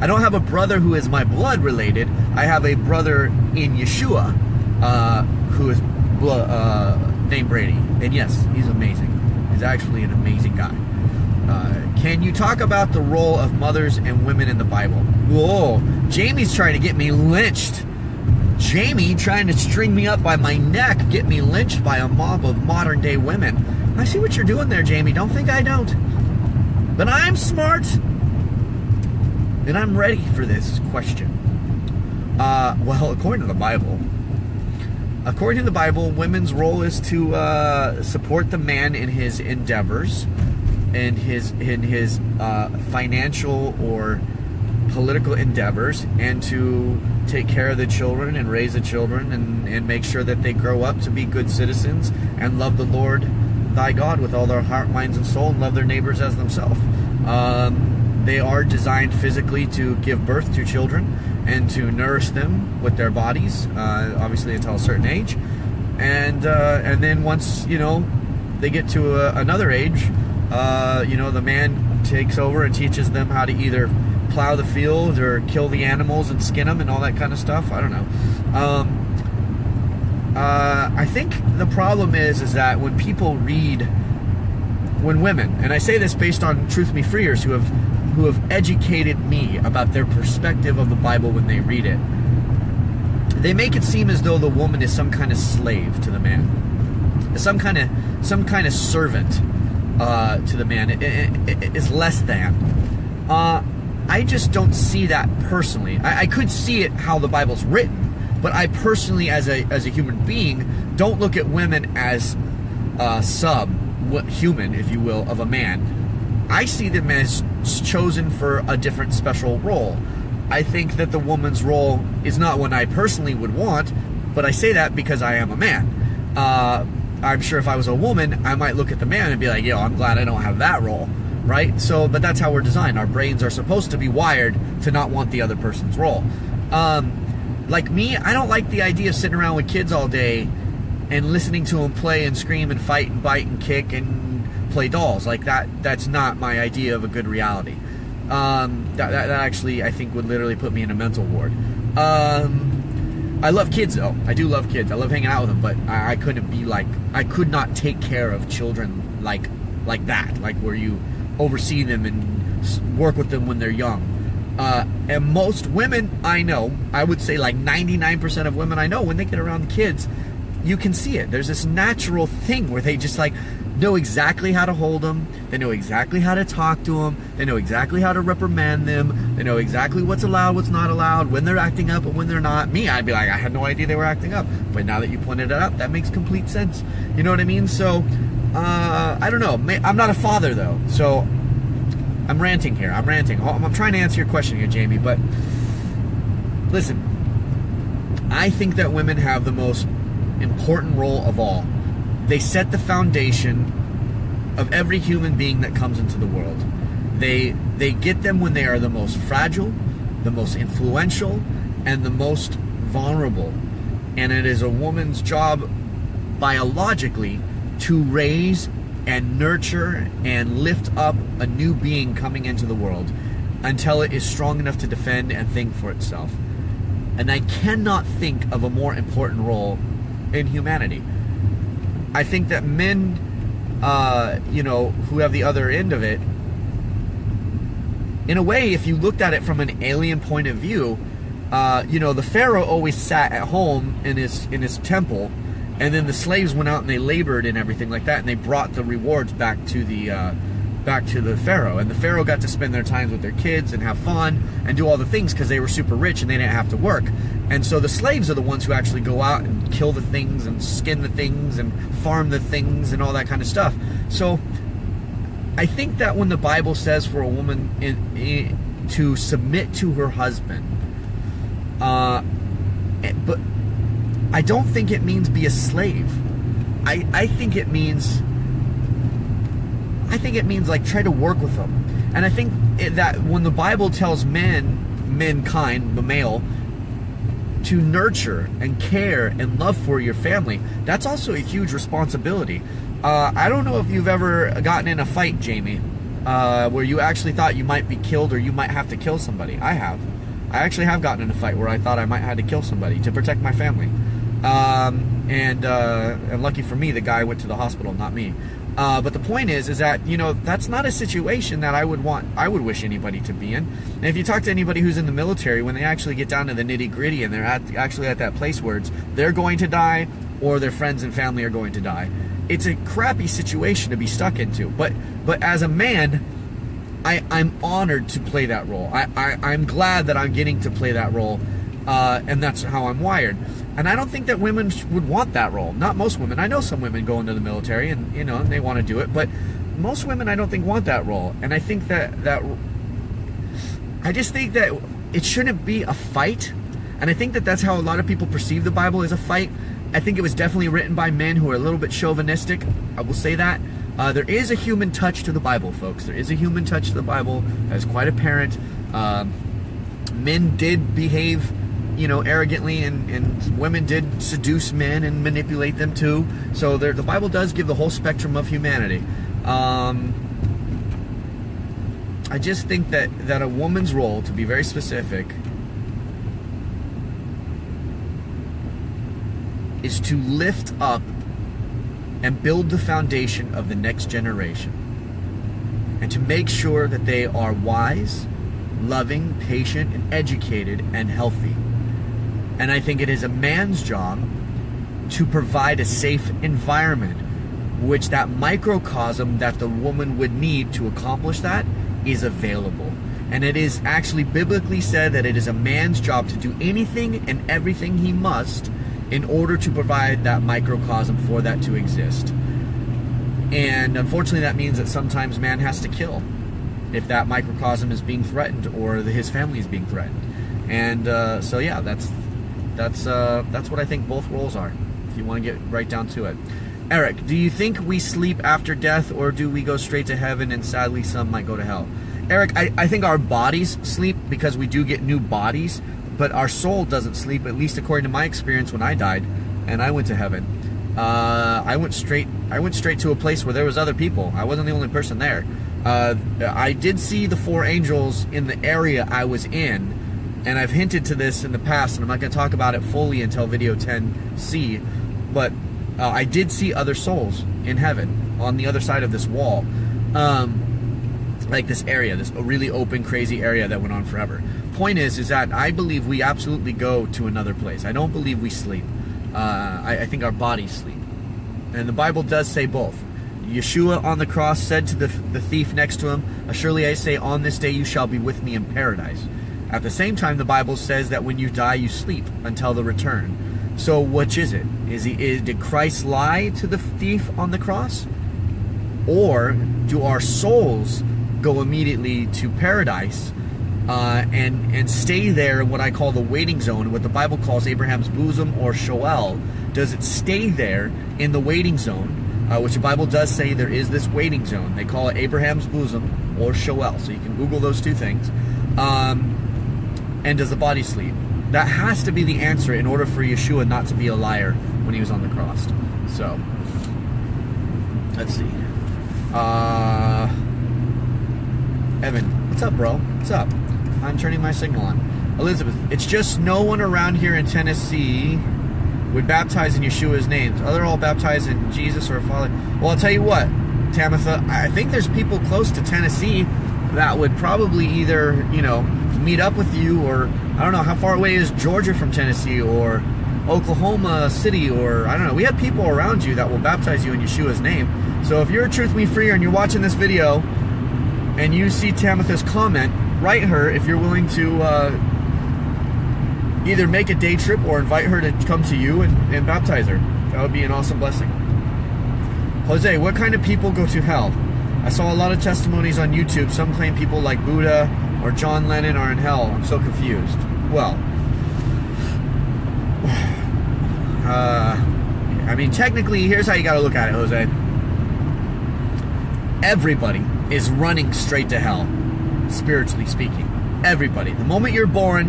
don't have a brother who is my blood related. I have a brother in Yeshua, who is named Brady. And yes, he's amazing. He's actually an amazing guy. Can you talk about the role of mothers and women in the Bible? Whoa, Jamie's trying to get me lynched. Jamie trying to string me up by my neck, get me lynched by a mob of modern day women. I see what you're doing there, Jamie. Don't think I don't. But I'm smart, and I'm ready for this question. Well, according to the Bible, women's role is to support the man in his endeavors, in his financial or political endeavors, and to take care of the children and raise the children and make sure that they grow up to be good citizens and love the Lord thy God with all their heart, minds, and soul, and love their neighbors as themselves. They are designed physically to give birth to children and to nourish them with their bodies, obviously until a certain age, and then once, you know, they get to another age, you know, the man takes over and teaches them how to either plow the field or kill the animals and skin them and all that kind of stuff. I don't know. I think the problem is that when people read, when women, and I say this based on Truth Me Freers who have educated me about their perspective of the Bible when they read it, they make it seem as though the woman is some kind of slave to the man, some kind of servant to the man. It is less than. I just don't see that personally. I could see it how the Bible's written, But I personally, as a human being, don't look at women as human, if you will, of a man. I see them as chosen for a different special role. I think that the woman's role is not one I personally would want, but I say that because I am a man. I'm sure if I was a woman, I might look at the man and be like, yo, I'm glad I don't have that role, right? So, but that's how we're designed. Our brains are supposed to be wired to not want the other person's role. Like me, I don't like the idea of sitting around with kids all day and listening to them play and scream and fight and bite and kick and play dolls. Like that's not my idea of a good reality. That actually, I think, would literally put me in a mental ward. I love kids, though. I do love kids. I love hanging out with them, but I could not take care of children like that, like where you oversee them and work with them when they're young. And most women I know, I would say like 99% of women I know, when they get around kids, you can see it. There's this natural thing where they just like know exactly how to hold them. They know exactly how to talk to them. They know exactly how to reprimand them. They know exactly what's allowed, what's not allowed, when they're acting up and when they're not. Me, I'd be like, I had no idea they were acting up. But now that you pointed it out, that makes complete sense. You know what I mean? So, I don't know. I'm not a father, though. So, I'm ranting here. I'm trying to answer your question here, Jamie. But, listen. I think that women have the most important role of all. They set the foundation of every human being that comes into the world. They get them when they are the most fragile, the most influential, and the most vulnerable. And it is a woman's job, biologically, to raise and nurture and lift up a new being coming into the world until it is strong enough to defend and think for itself. And I cannot think of a more important role in humanity. I think that men, who have the other end of it, in a way, if you looked at it from an alien point of view, the Pharaoh always sat at home in his temple, and then the slaves went out and they labored and everything like that, and they brought the rewards back to the Pharaoh, and the Pharaoh got to spend their times with their kids and have fun and do all the things because they were super rich and they didn't have to work. And so the slaves are the ones who actually go out and kill the things and skin the things and farm the things and all that kind of stuff. So I think that when the Bible says for a woman to submit to her husband, but I don't think it means be a slave. I think it means like try to work with them. And I think that when the Bible tells mankind, the male, to nurture and care and love for your family, that's also a huge responsibility. I don't know if you've ever gotten in a fight, Jamie, where you actually thought you might be killed or you might have to kill somebody. I have. I actually have gotten in a fight where I thought I might have to kill somebody to protect my family. And lucky for me, the guy went to the hospital, not me. But the point is that, that's not a situation that I would wish anybody to be in. And if you talk to anybody who's in the military, when they actually get down to the nitty gritty and they're actually at that place where they're going to die or their friends and family are going to die, it's a crappy situation to be stuck into. But as a man, I'm honored to play that role. I'm glad that I'm getting to play that role, and that's how I'm wired. And I don't think that women would want that role. Not most women. I know some women go into the military and, and they want to do it. But most women, I don't think, want that role. And I think that I just think that it shouldn't be a fight. And I think that that's how a lot of people perceive the Bible, as a fight. I think it was definitely written by men who are a little bit chauvinistic. I will say that. There is a human touch to the Bible, folks. There is a human touch to the Bible. That's quite apparent. Men did behave arrogantly, and women did seduce men and manipulate them too. So the Bible does give the whole spectrum of humanity. I just think that a woman's role, to be very specific, is to lift up and build the foundation of the next generation, and to make sure that they are wise, loving, patient, and educated, and healthy. And I think it is a man's job to provide a safe environment, which that microcosm that the woman would need to accomplish that is available. And it is actually biblically said that it is a man's job to do anything and everything he must in order to provide that microcosm for that to exist. And unfortunately, that means that sometimes man has to kill if that microcosm is being threatened or his family is being threatened. And so yeah, that's what I think both roles are, if you want to get right down to it. Eric, do you think we sleep after death, or do we go straight to heaven and sadly some might go to hell? Eric, I think our bodies sleep because we do get new bodies, but our soul doesn't sleep, at least according to my experience when I died and I went to heaven. I went straight to a place where there was other people. I wasn't the only person there. I did see the 4 angels in the area I was in, and I've hinted to this in the past, and I'm not going to talk about it fully until video 10C, but I did see other souls in heaven on the other side of this wall. Like this area, this really open, crazy area that went on forever. Point is that I believe we absolutely go to another place. I don't believe we sleep. I think our bodies sleep. And the Bible does say both. Yeshua on the cross said to the thief next to him, "Surely I say, on this day you shall be with me in paradise." At the same time, the Bible says that when you die, you sleep until the return. So which is it? Did Christ lie to the thief on the cross? Or do our souls go immediately to paradise and stay there in what I call the waiting zone, what the Bible calls Abraham's bosom or Sheol? Does it stay there in the waiting zone, which the Bible does say there is this waiting zone. They call it Abraham's bosom or Sheol, so you can Google those two things. And does the body sleep? That has to be the answer in order for Yeshua not to be a liar when he was on the cross. So, let's see. Evan, what's up, bro? What's up? I'm turning my signal on. Elizabeth, it's just no one around here in Tennessee would baptize in Yeshua's name. They're all baptized in Jesus or Father. Well, I'll tell you what, Tamitha, I think there's people close to Tennessee that would probably either, meet up with you, or I don't know, how far away is Georgia from Tennessee, or Oklahoma City, or I don't know. We have people around you that will baptize you in Yeshua's name. So if you're a Truth Me Freer and you're watching this video and you see Tamitha's comment, write her if you're willing to either make a day trip or invite her to come to you and baptize her. That would be an awesome blessing. Jose, what kind of people go to hell? I saw a lot of testimonies on YouTube. Some claim people like Buddha or John Lennon are in hell. I'm so confused. Well, I mean, technically, here's how you got to look at it, Jose. Everybody is running straight to hell, spiritually speaking. Everybody. The moment you're born,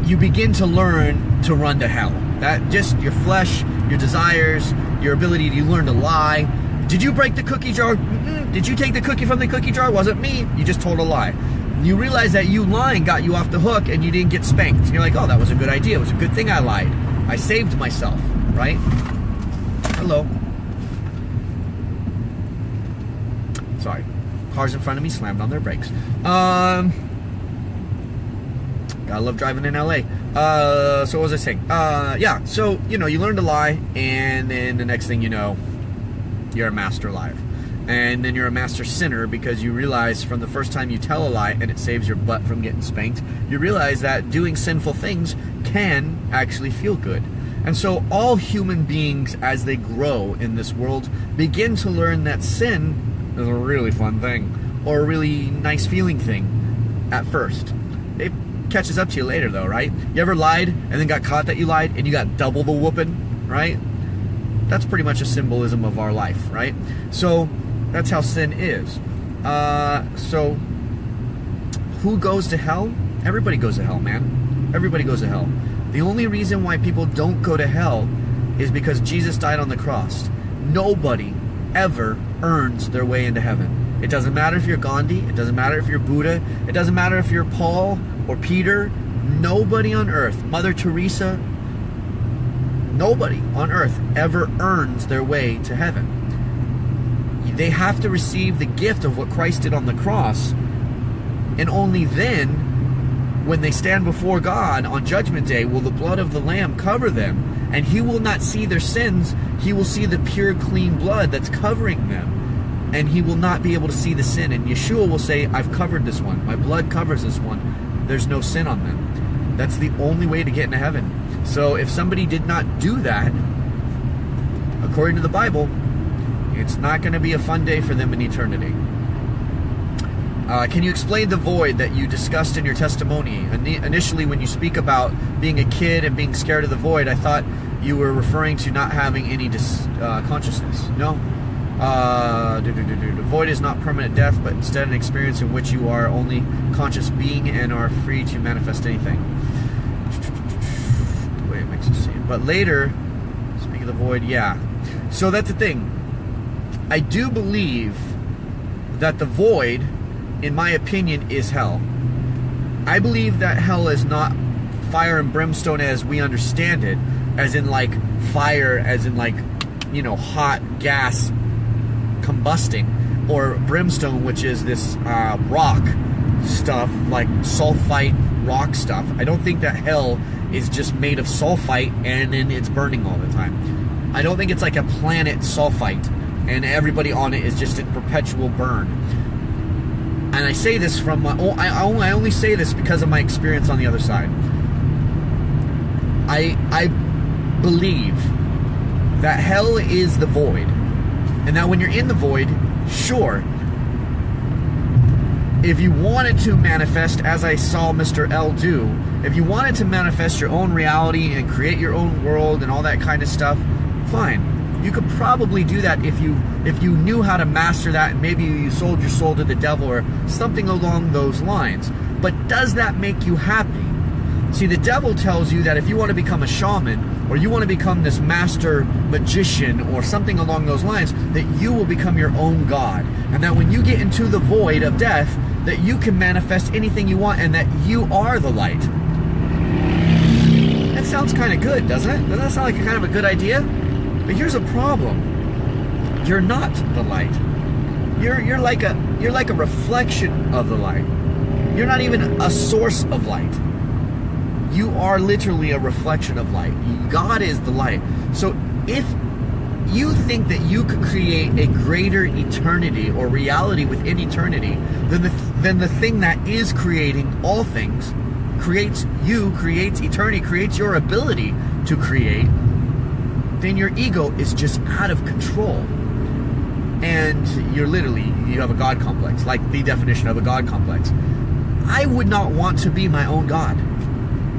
you begin to learn to run to hell. That just your flesh, your desires, your ability to learn to lie. Did you break the cookie jar? Did you take the cookie from the cookie jar? Wasn't me. You just told a lie. You realize that you lying got you off the hook and you didn't get spanked. You're like, oh, that was a good idea. It was a good thing I lied. I saved myself, right? Hello. Sorry. Cars in front of me slammed on their brakes. Gotta love driving in LA. So what was I saying? Yeah, so, you learn to lie, and then the next thing you know, you're a master liar. And then you're a master sinner because you realize from the first time you tell a lie and it saves your butt from getting spanked, you realize that doing sinful things can actually feel good. And so all human beings, as they grow in this world, begin to learn that sin is a really fun thing or a really nice feeling thing at first. It catches up to you later though, right? You ever lied and then got caught that you lied and you got double the whooping, right? That's pretty much a symbolism of our life, right? So that's how sin is. So who goes to hell? Everybody goes to hell, man. Everybody goes to hell. The only reason why people don't go to hell is because Jesus died on the cross. Nobody ever earns their way into heaven. It doesn't matter if you're Gandhi. It doesn't matter if you're Buddha. It doesn't matter if you're Paul or Peter. Nobody on earth, Mother Teresa, nobody on earth ever earns their way to heaven. They have to receive the gift of what Christ did on the cross, and only then, when they stand before God on Judgment Day, will the blood of the Lamb cover them, and He will not see their sins. He will see the pure, clean blood that's covering them. and he will not be able to see the sin. And Yeshua will say, I've covered this one. My blood covers this one. There's no sin on them. That's the only way to get into heaven. So if somebody did not do that, according to the Bible, it's not going to be a fun day for them in eternity. Can you explain the void that you discussed in your testimony? Initially, when you speak about being a kid and being scared of the void, I thought you were referring to not having any consciousness. No. The void is not permanent death, but instead an experience in which you are only conscious being and are free to manifest anything. The way it makes it seem. But later, speaking of the void, yeah. So that's the thing. I do believe that the void, in my opinion, is hell. I believe that hell is not fire and brimstone as we understand it, as in like fire, as in like, you know, hot gas combusting, or brimstone, which is this rock stuff, like sulfite rock stuff. I don't think that hell is just made of sulfite and then it's burning all the time. I don't think it's like a planet sulfite and everybody on it is just in perpetual burn. And I say this from my I only say this because of my experience on the other side. I believe that hell is the void, and that when you're in the void, sure, if you wanted to manifest, as I saw Mr. L do, if you wanted to manifest your own reality and create your own world and all that kind of stuff, fine. You could probably do that if you knew how to master that, and maybe you sold your soul to the devil or something along those lines. But does that make you happy? See, the devil tells you that if you want to become a shaman, or you want to become this master magician or something along those lines, that you will become your own god. And that when you get into the void of death, that you can manifest anything you want and that you are the light. That sounds kind of good, doesn't it? Doesn't that sound like kind of a good idea? But here's a problem. You're not the light. You're like a reflection of the light. You're not even a source of light. You are literally a reflection of light. God is the light. So if you think that you could create a greater eternity or reality within eternity than the thing that is creating all things, creates you, creates eternity, creates your ability to create, then your ego is just out of control. And you have a God complex, like the definition of a God complex. I would not want to be my own God.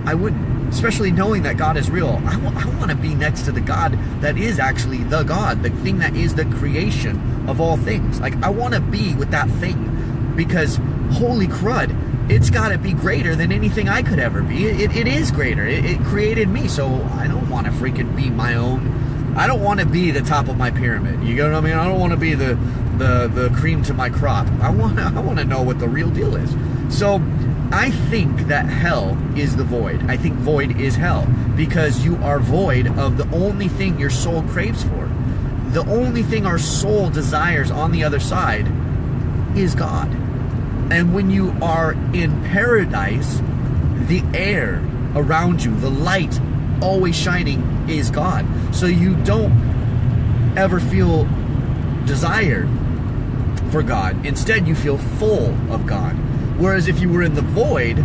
I wouldn't, especially knowing that God is real. I want to be next to the God that is actually the God, the thing that is the creation of all things. Like, I want to be with that thing, because holy crud, it's got to be greater than anything I could ever be. It is greater. It created me, so I don't want to freaking be my own. I don't want to be the top of my pyramid. You get what I mean? I don't want to be the cream to my crop. I want to know what the real deal is. So I think that hell is the void. I think void is hell, because you are void of the only thing your soul craves for. The only thing our soul desires on the other side is God. And when you are in paradise, the air around you, the light always shining, is God. So you don't ever feel desire for God. Instead, you feel full of God. Whereas if you were in the void,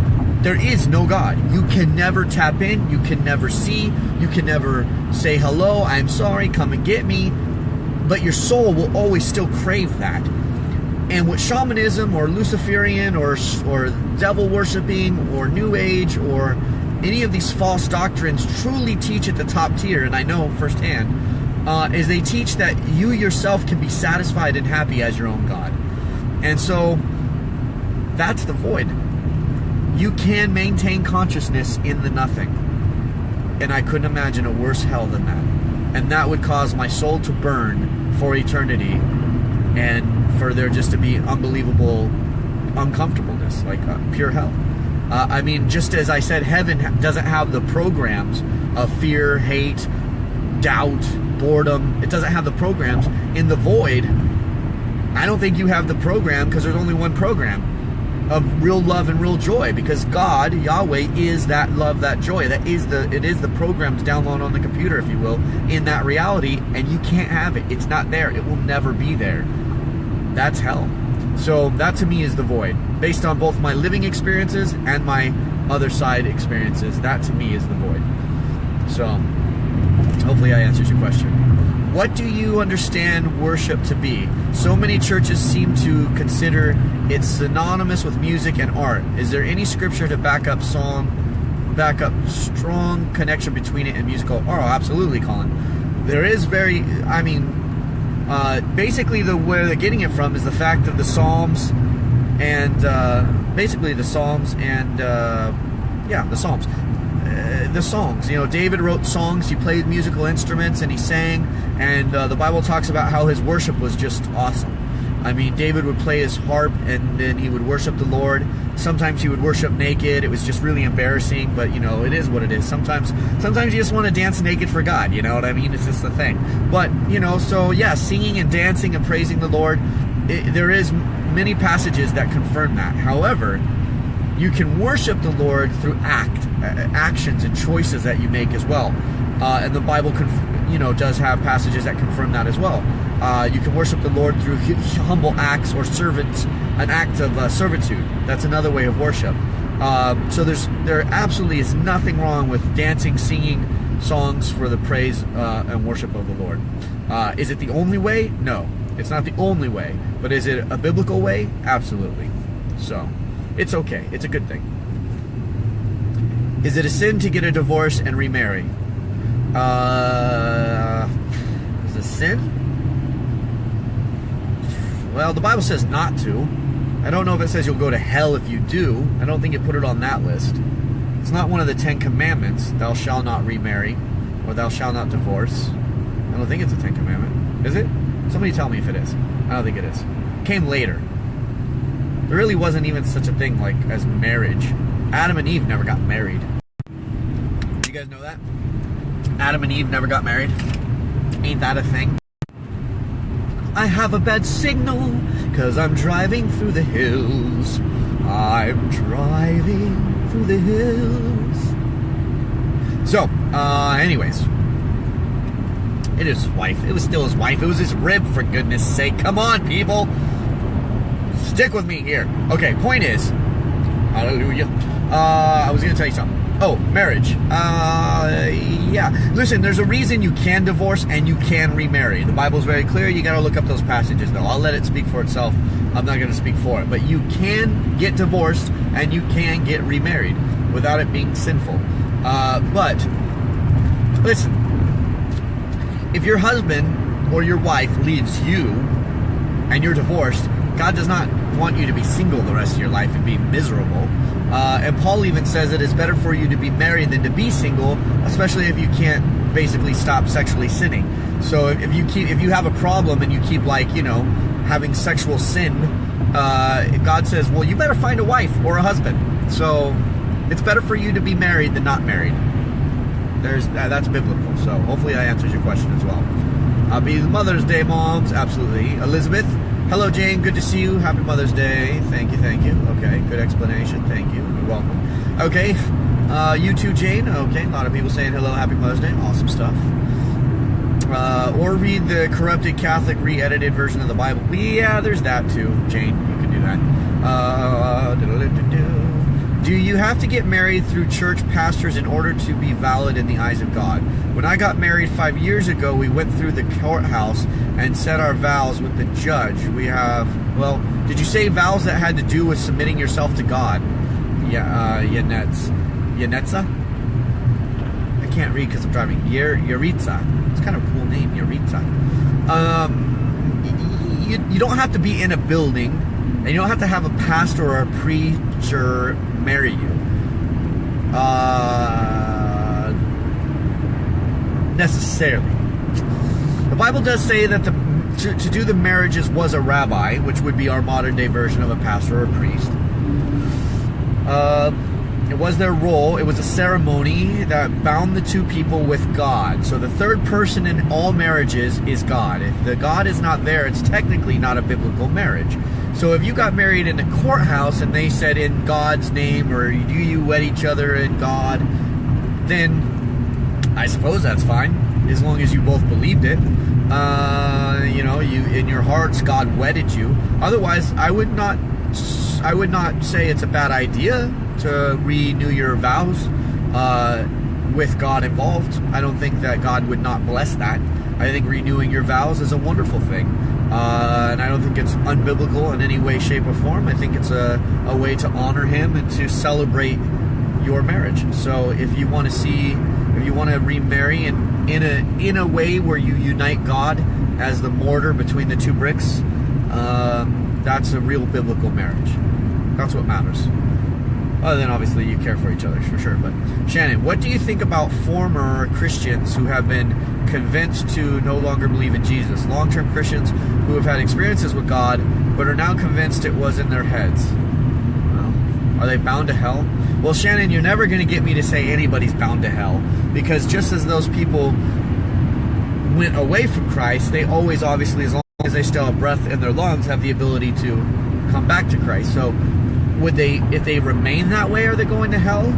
there is no God. You can never tap in. You can never see. You can never say, hello, I'm sorry, come and get me. But your soul will always still crave that. And what shamanism or Luciferian or devil worshiping or New Age or any of these false doctrines truly teach at the top tier, and I know firsthand, is they teach that you yourself can be satisfied and happy as your own God. And so that's the void. You can maintain consciousness in the nothing. And I couldn't imagine a worse hell than that. And that would cause my soul to burn for eternity, and for there just to be unbelievable uncomfortableness, like pure hell. I mean, just as I said, heaven doesn't have the programs of fear, hate, doubt, boredom. It doesn't have the programs. In the void, I don't think you have the program, because there's only one program of real love and real joy, because God, Yahweh, is that love, that joy. It is the programs downloaded on the computer, if you will, in that reality, and you can't have it. It's not there. It will never be there. that's hell. So that to me is the void. Based on both my living experiences and my other side experiences, that to me is the void. So hopefully I answered your question. What do you understand worship to be? So many churches seem to consider it synonymous with music and art. Is there any scripture to back up strong connection between it and musical? Oh, absolutely, Colin. There is basically where they're getting it from is the fact of the Psalms and the Psalms. The songs, David wrote songs, he played musical instruments, and he sang, and the Bible talks about how his worship was just awesome. I mean, David would play his harp, and then he would worship the Lord. Sometimes he would worship naked. It was just really embarrassing, but it is what it is. Sometimes you just want to dance naked for God, you know what I mean? It's just the thing. But, so yeah, singing and dancing and praising the Lord, there is many passages that confirm that. However, you can worship the Lord through actions and choices that you make as well. And the Bible, does have passages that confirm that as well. You can worship the Lord through humble acts or an act of servitude. That's another way of worship. So there absolutely is nothing wrong with dancing, singing songs for the praise and worship of the Lord. Is it the only way? No, it's not the only way. But is it a biblical way? Absolutely. So it's okay. It's a good thing. Is it a sin to get a divorce and remarry? Is it a sin? Well, the Bible says not to. I don't know if it says you'll go to hell if you do. I don't think it put it on that list. It's not one of the 10 commandments. Thou shalt not remarry, or thou shalt not divorce. I don't think it's a 10 commandment. Is it? Somebody tell me if it is. I don't think it is. It came later. There really wasn't even such a thing as marriage. Adam and Eve never got married. Do you guys know that? Adam and Eve never got married. Ain't that a thing? I have a bad signal, 'cause I'm driving through the hills. I'm driving through the hills. So, anyways. It is his wife. It was still his wife. It was his rib, for goodness sake. Come on, people. Stick with me here. Okay, point is, hallelujah. I was going to tell you something. Oh, marriage. Yeah. Listen, there's a reason you can divorce and you can remarry. The Bible's very clear. You got to look up those passages, though. I'll let it speak for itself. I'm not going to speak for it. But you can get divorced and you can get remarried without it being sinful. But, listen, if your husband or your wife leaves you and you're divorced, God does not want you to be single the rest of your life and be miserable. And Paul even says that it's better for you to be married than to be single, especially if you can't basically stop sexually sinning. So if you have a problem and you keep having sexual sin, God says, well, you better find a wife or a husband. So it's better for you to be married than not married. That's biblical. So hopefully I answers your question as well. Happy Mother's Day, moms. Absolutely. Elizabeth. Hello, Jane. Good to see you. Happy Mother's Day. Thank you. Okay, good explanation. Thank you. You're welcome. Okay, you too, Jane. Okay, a lot of people saying hello, Happy Mother's Day. Awesome stuff. Or read the corrupted Catholic re-edited version of the Bible. Yeah, there's that too, Jane. You can do that. Do you have to get married through church pastors in order to be valid in the eyes of God? When I got married 5 years ago, we went through the courthouse and said our vows with the judge. Did you say vows that had to do with submitting yourself to God? Yeah, Yanetza? I can't read because I'm driving. Yaritza. It's kind of a cool name, Yaritza. You don't have to be in a building, and you don't have to have a pastor or a preacher marry you. Necessarily. The Bible does say that to do the marriages was a rabbi, which would be our modern day version of a pastor or a priest. It was their role. It was a ceremony that bound the two people with God. So the third person in all marriages is God. If the God is not there, it's technically not a biblical marriage. So if you got married in a courthouse and they said in God's name, or do you wed each other in God, then I suppose that's fine, as long as you both believed it. you know, you in your hearts God wedded you. Otherwise, I would not say it's a bad idea to renew your vows with God involved. I don't think that God would not bless that. I think renewing your vows is a wonderful thing. And I don't think it's unbiblical in any way, shape, or form. I think it's a way to honor Him and to celebrate your marriage. So if you want to remarry in a way where you unite God as the mortar between the two bricks, that's a real biblical marriage. That's what matters. Other than obviously you care for each other, for sure. But Shannon, what do you think about former Christians who have been convinced to no longer believe in Jesus? Long-term Christians who have had experiences with God, but are now convinced it was in their heads. Well, are they bound to hell? Well, Shannon, you're never going to get me to say anybody's bound to hell, because just as those people went away from Christ, they always, obviously, as long as they still have breath in their lungs, have the ability to come back to Christ. So would they, if they remain that way, are they going to hell?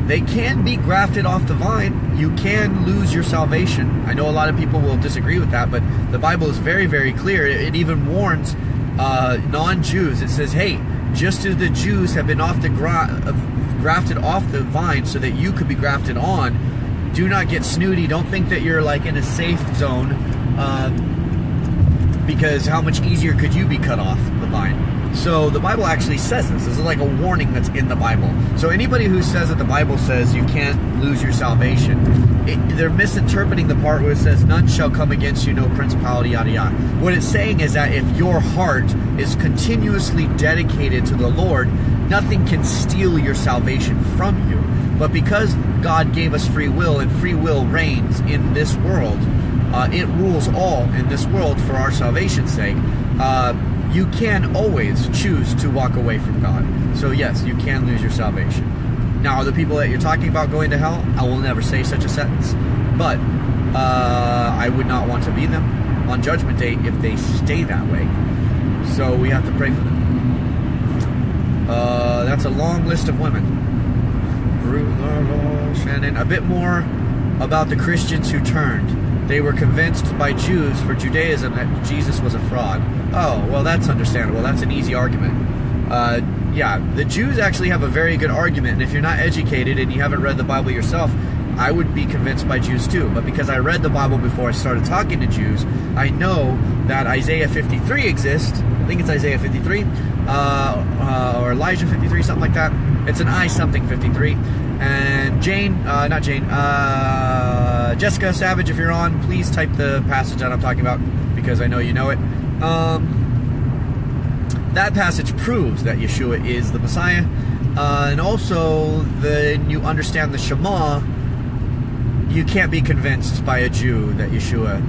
They can be grafted off the vine. You can lose your salvation. I know a lot of people will disagree with that, but the Bible is very, very clear. It even warns non-Jews. It says, hey, just as the Jews have been grafted off the vine so that you could be grafted on, do not get snooty. Don't think that you're like in a safe zone, because how much easier could you be cut off the vine? So the Bible actually says this. This is like a warning that's in the Bible. So anybody who says that the Bible says you can't lose your salvation, they're misinterpreting the part where it says none shall come against you, no principality, yada yada. What it's saying is that if your heart is continuously dedicated to the Lord, nothing can steal your salvation from you. But because God gave us free will, and free will reigns in this world, it rules all in this world for our salvation's sake, you can always choose to walk away from God. So yes, you can lose your salvation. Now, the people that you're talking about going to hell, I will never say such a sentence, but I would not want to be them on Judgment Day if they stay that way. So we have to pray for them. That's a long list of women. Shannon, a bit more about the Christians who turned. They were convinced by Jews for Judaism that Jesus was a fraud. Oh, well, that's understandable. That's an easy argument. Yeah, the Jews actually have a very good argument. And if you're not educated and you haven't read the Bible yourself, I would be convinced by Jews too. But because I read the Bible before I started talking to Jews, I know that Isaiah 53 exists. I think it's Isaiah 53, or Elijah 53, something like that. It's an I something 53. And Jessica Savage, if you're on, please type the passage that I'm talking about, because I know you know it. That passage proves that Yeshua is the Messiah. And also, when you understand the Shema, you can't be convinced by a Jew that Yeshua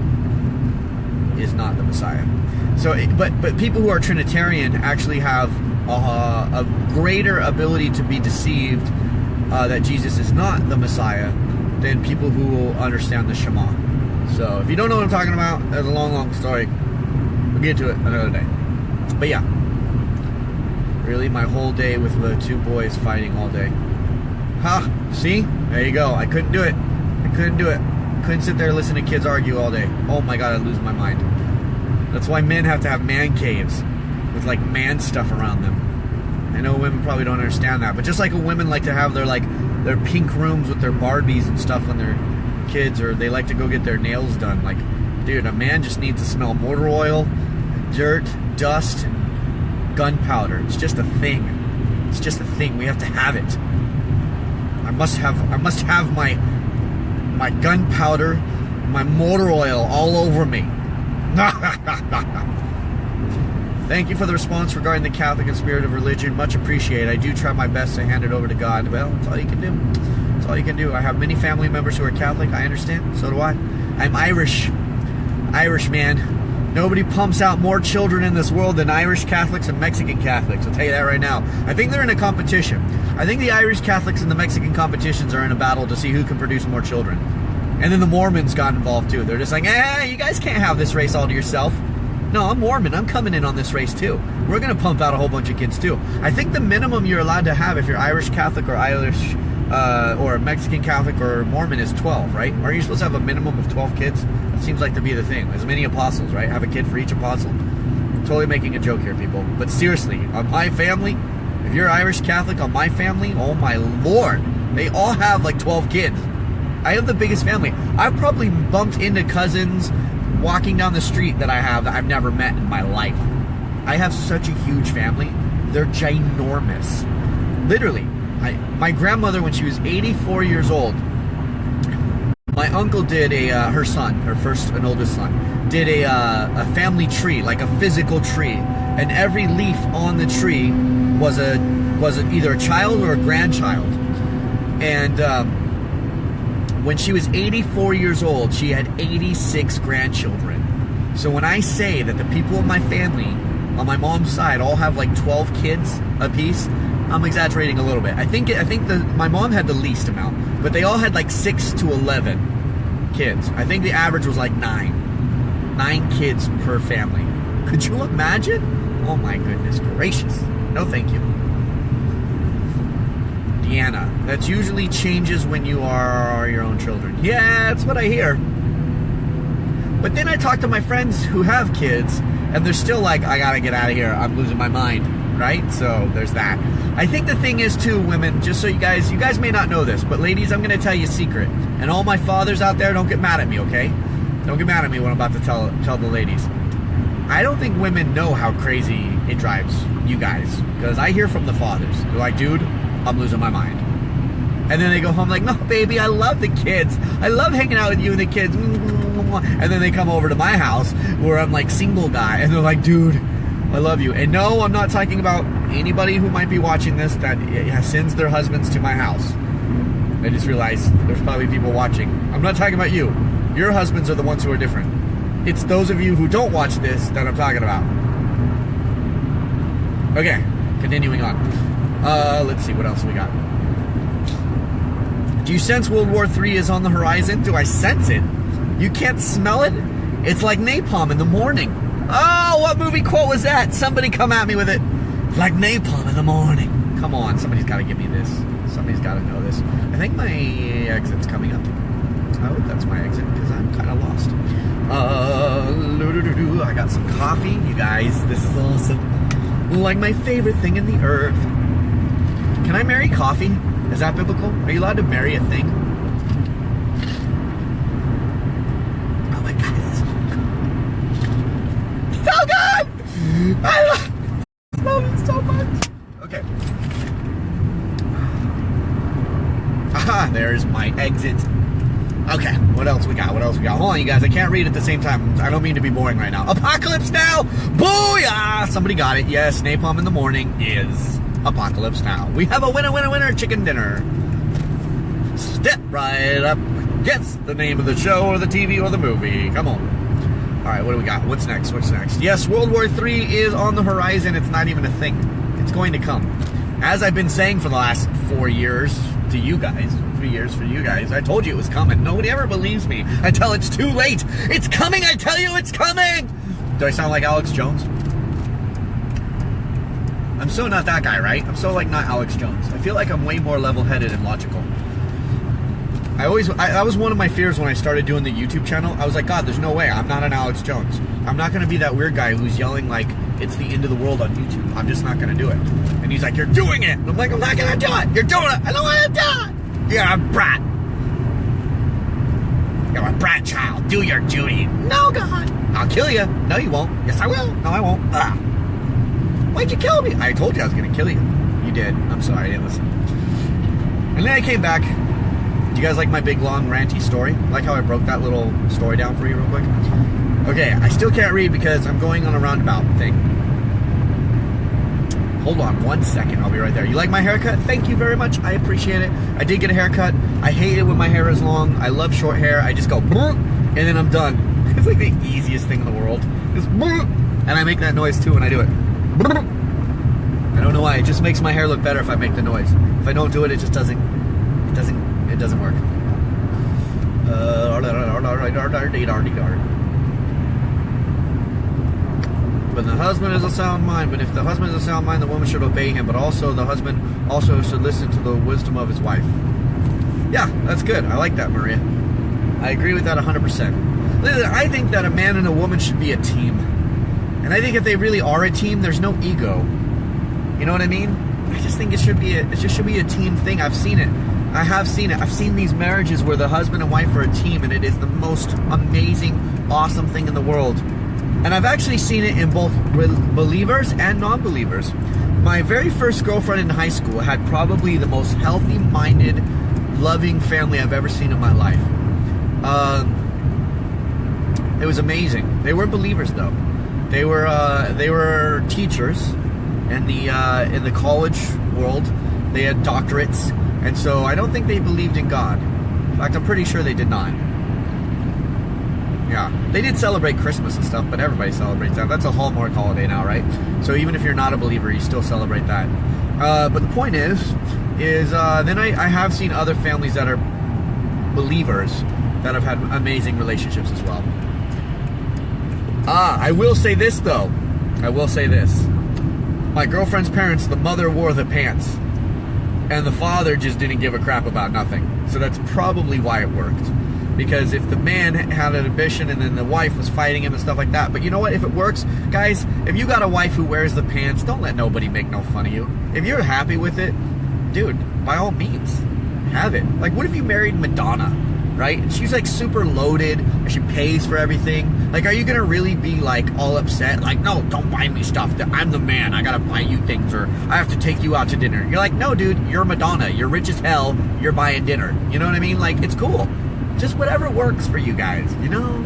is not the Messiah. So, but people who are Trinitarian actually have a greater ability to be deceived that Jesus is not the Messiah than people who will understand the Shema. So if you don't know what I'm talking about, that's a long story. We'll get to it another day. But yeah, really, my whole day with the two boys fighting all day. Ha! See? There you go. I couldn't do it. Couldn't sit there and listen to kids argue all day. Oh my God, I'd lose my mind. That's why men have to have man caves with like man stuff around them. I know women probably don't understand that, but just like women like to have their pink rooms with their Barbies and stuff when they're kids, or they like to go get their nails done. Like, dude, a man just needs to smell motor oil, dirt, dust, and gunpowder. It's just a thing. It's just a thing. We have to have it. I must have my gunpowder, my motor oil all over me. Thank you for the response regarding the Catholic and spirit of religion. Much appreciated. I do try my best to hand it over to God. Well, that's all you can do. That's all you can do. I have many family members who are Catholic. I understand. So do I. I'm Irish. Irish, man. Nobody pumps out more children in this world than Irish Catholics and Mexican Catholics. I'll tell you that right now. I think they're in a competition. I think the Irish Catholics and the Mexican competitions are in a battle to see who can produce more children. And then the Mormons got involved too. They're just like, you guys can't have this race all to yourself. No, I'm Mormon. I'm coming in on this race too. We're going to pump out a whole bunch of kids too. I think the minimum you're allowed to have if you're Irish Catholic or or Mexican Catholic or Mormon is 12, right? Are you supposed to have a minimum of 12 kids? Seems like to be the thing. As many apostles, right? Have a kid for each apostle. Totally making a joke here, people. But seriously, on my family, if you're Irish Catholic, on my family, oh my Lord, they all have like 12 kids. I have the biggest family. I've probably bumped into cousins walking down the street that I've never met in my life. I have such a huge family. They're ginormous. Literally, my grandmother, when she was 84 years old, my uncle did her son, her first and oldest son, did a family tree, like a physical tree, and every leaf on the tree was either a child or a grandchild. And when she was 84 years old, she had 86 grandchildren. So when I say that the people in my family, on my mom's side, all have like 12 kids apiece, I'm exaggerating a little bit. I think my mom had the least amount, but they all had like 6 to 11 kids. I think the average was like 9 kids per family. Could you imagine? Oh my goodness gracious. No thank you. Deanna, that usually changes when you are your own children. Yeah, that's what I hear. But then I talk to my friends who have kids, and they're still like, I gotta get out of here, I'm losing my mind, right? So there's that. I think the thing is too, women, just so you guys may not know this, but ladies, I'm gonna tell you a secret. And all my fathers out there, don't get mad at me, okay? Don't get mad at me when I'm about to tell the ladies. I don't think women know how crazy it drives you guys, because I hear from the fathers. They're like, dude, I'm losing my mind. And then they go home like, no, baby, I love the kids. I love hanging out with you and the kids. And then they come over to my house where I'm like single guy. And they're like, dude, I love you. And no, I'm not talking about anybody who might be watching this that sends their husbands to my house. I just realized there's probably people watching. I'm not talking about you. Your husbands are the ones who are different. It's those of you who don't watch this that I'm talking about. Okay, continuing on. Let's see, what else we got? Do you sense World War III is on the horizon? Do I sense it? You can't smell it? It's like napalm in the morning. Oh, what movie quote was that? Somebody come at me with it. Like napalm in the morning. Come on, somebody's got to give me this. Somebody's got to know this. I think my exit's coming up. I hope that's my exit, because I'm kind of lost. I got some coffee. You guys, this is awesome. Like my favorite thing in the earth. Can I marry coffee? Is that biblical? Are you allowed to marry a thing? Oh my God, it's so good! I love it so much. Okay. Aha, there's my exit. Okay, what else we got? Hold on, you guys, I can't read at the same time. I don't mean to be boring right now. Apocalypse Now! Booyah! Somebody got it. Yes, napalm in the morning is Apocalypse Now. We have a winner, chicken dinner. Step right up. Guess the name of the show or the TV or the movie. Come on. All right, what do we got? What's next? Yes, World War III is on the horizon. It's not even a thing. It's going to come. As I've been saying for the last 4 years to you guys, 3 years for you guys, I told you it was coming. Nobody ever believes me until it's too late. It's coming, I tell you, it's coming. Do I sound like Alex Jones? I'm so not that guy, right? I'm so like not Alex Jones. I feel like I'm way more level-headed and logical. That was one of my fears when I started doing the YouTube channel. I was like, God, there's no way. I'm not an Alex Jones. I'm not going to be that weird guy who's yelling like it's the end of the world on YouTube. I'm just not going to do it. And he's like, you're doing it. And I'm like, I'm not going to do it. You're doing it. I don't want to do it. You're a brat. You're a brat child. Do your duty. No, God. I'll kill you. No, you won't. Yes, I will. No, I won't. Why'd you kill me? I told you I was going to kill you. You did. I'm sorry. I didn't listen. And then I came back. Do you guys like my big, long, ranty story? Like how I broke that little story down for you real quick? Okay, I still can't read because I'm going on a roundabout thing. Hold on 1 second. I'll be right there. You like my haircut? Thank you very much. I appreciate it. I did get a haircut. I hate it when my hair is long. I love short hair. I just go, and then I'm done. It's like the easiest thing in the world. Just, and I make that noise too when I do it. I don't know why. It just makes my hair look better if I make the noise. If I don't do it, it just doesn't work. But the husband is a sound mind. But if the husband is a sound mind, the woman should obey him. But also the husband also should listen to the wisdom of his wife. Yeah, that's good. I like that, Maria. I agree with that 100%. Listen, I think that a man and a woman should be a team. And I think if they really are a team, there's no ego. You know what I mean? I just think it should be a team thing. I've seen it. I have seen it. I've seen these marriages where the husband and wife are a team, and it is the most amazing, awesome thing in the world. And I've actually seen it in both believers and non-believers. My very first girlfriend in high school had probably the most healthy-minded, loving family I've ever seen in my life. It was amazing. They weren't believers though. They were teachers in the college world. They had doctorates, and so I don't think they believed in God. In fact, I'm pretty sure they did not. Yeah, they did celebrate Christmas and stuff, but everybody celebrates that. That's a Hallmark holiday now, right? So even if you're not a believer, you still celebrate that. But the point is then I have seen other families that are believers that have had amazing relationships as well. I will say this though. I will say this. My girlfriend's parents, the mother wore the pants, and the father just didn't give a crap about nothing. So that's probably why it worked. Because if the man had an ambition and then the wife was fighting him and stuff like that. But you know what? If it works, guys, if you got a wife who wears the pants, don't let nobody make no fun of you. If you're happy with it, dude, by all means, have it. Like, what if you married Madonna, right? And she's like super loaded, and she pays for everything. Like, are you gonna really be like all upset? Like, no, don't buy me stuff. I'm the man. I gotta buy you things, or I have to take you out to dinner. You're like, no, dude, you're Madonna. You're rich as hell. You're buying dinner. You know what I mean? Like, it's cool. Just whatever works for you guys, you know?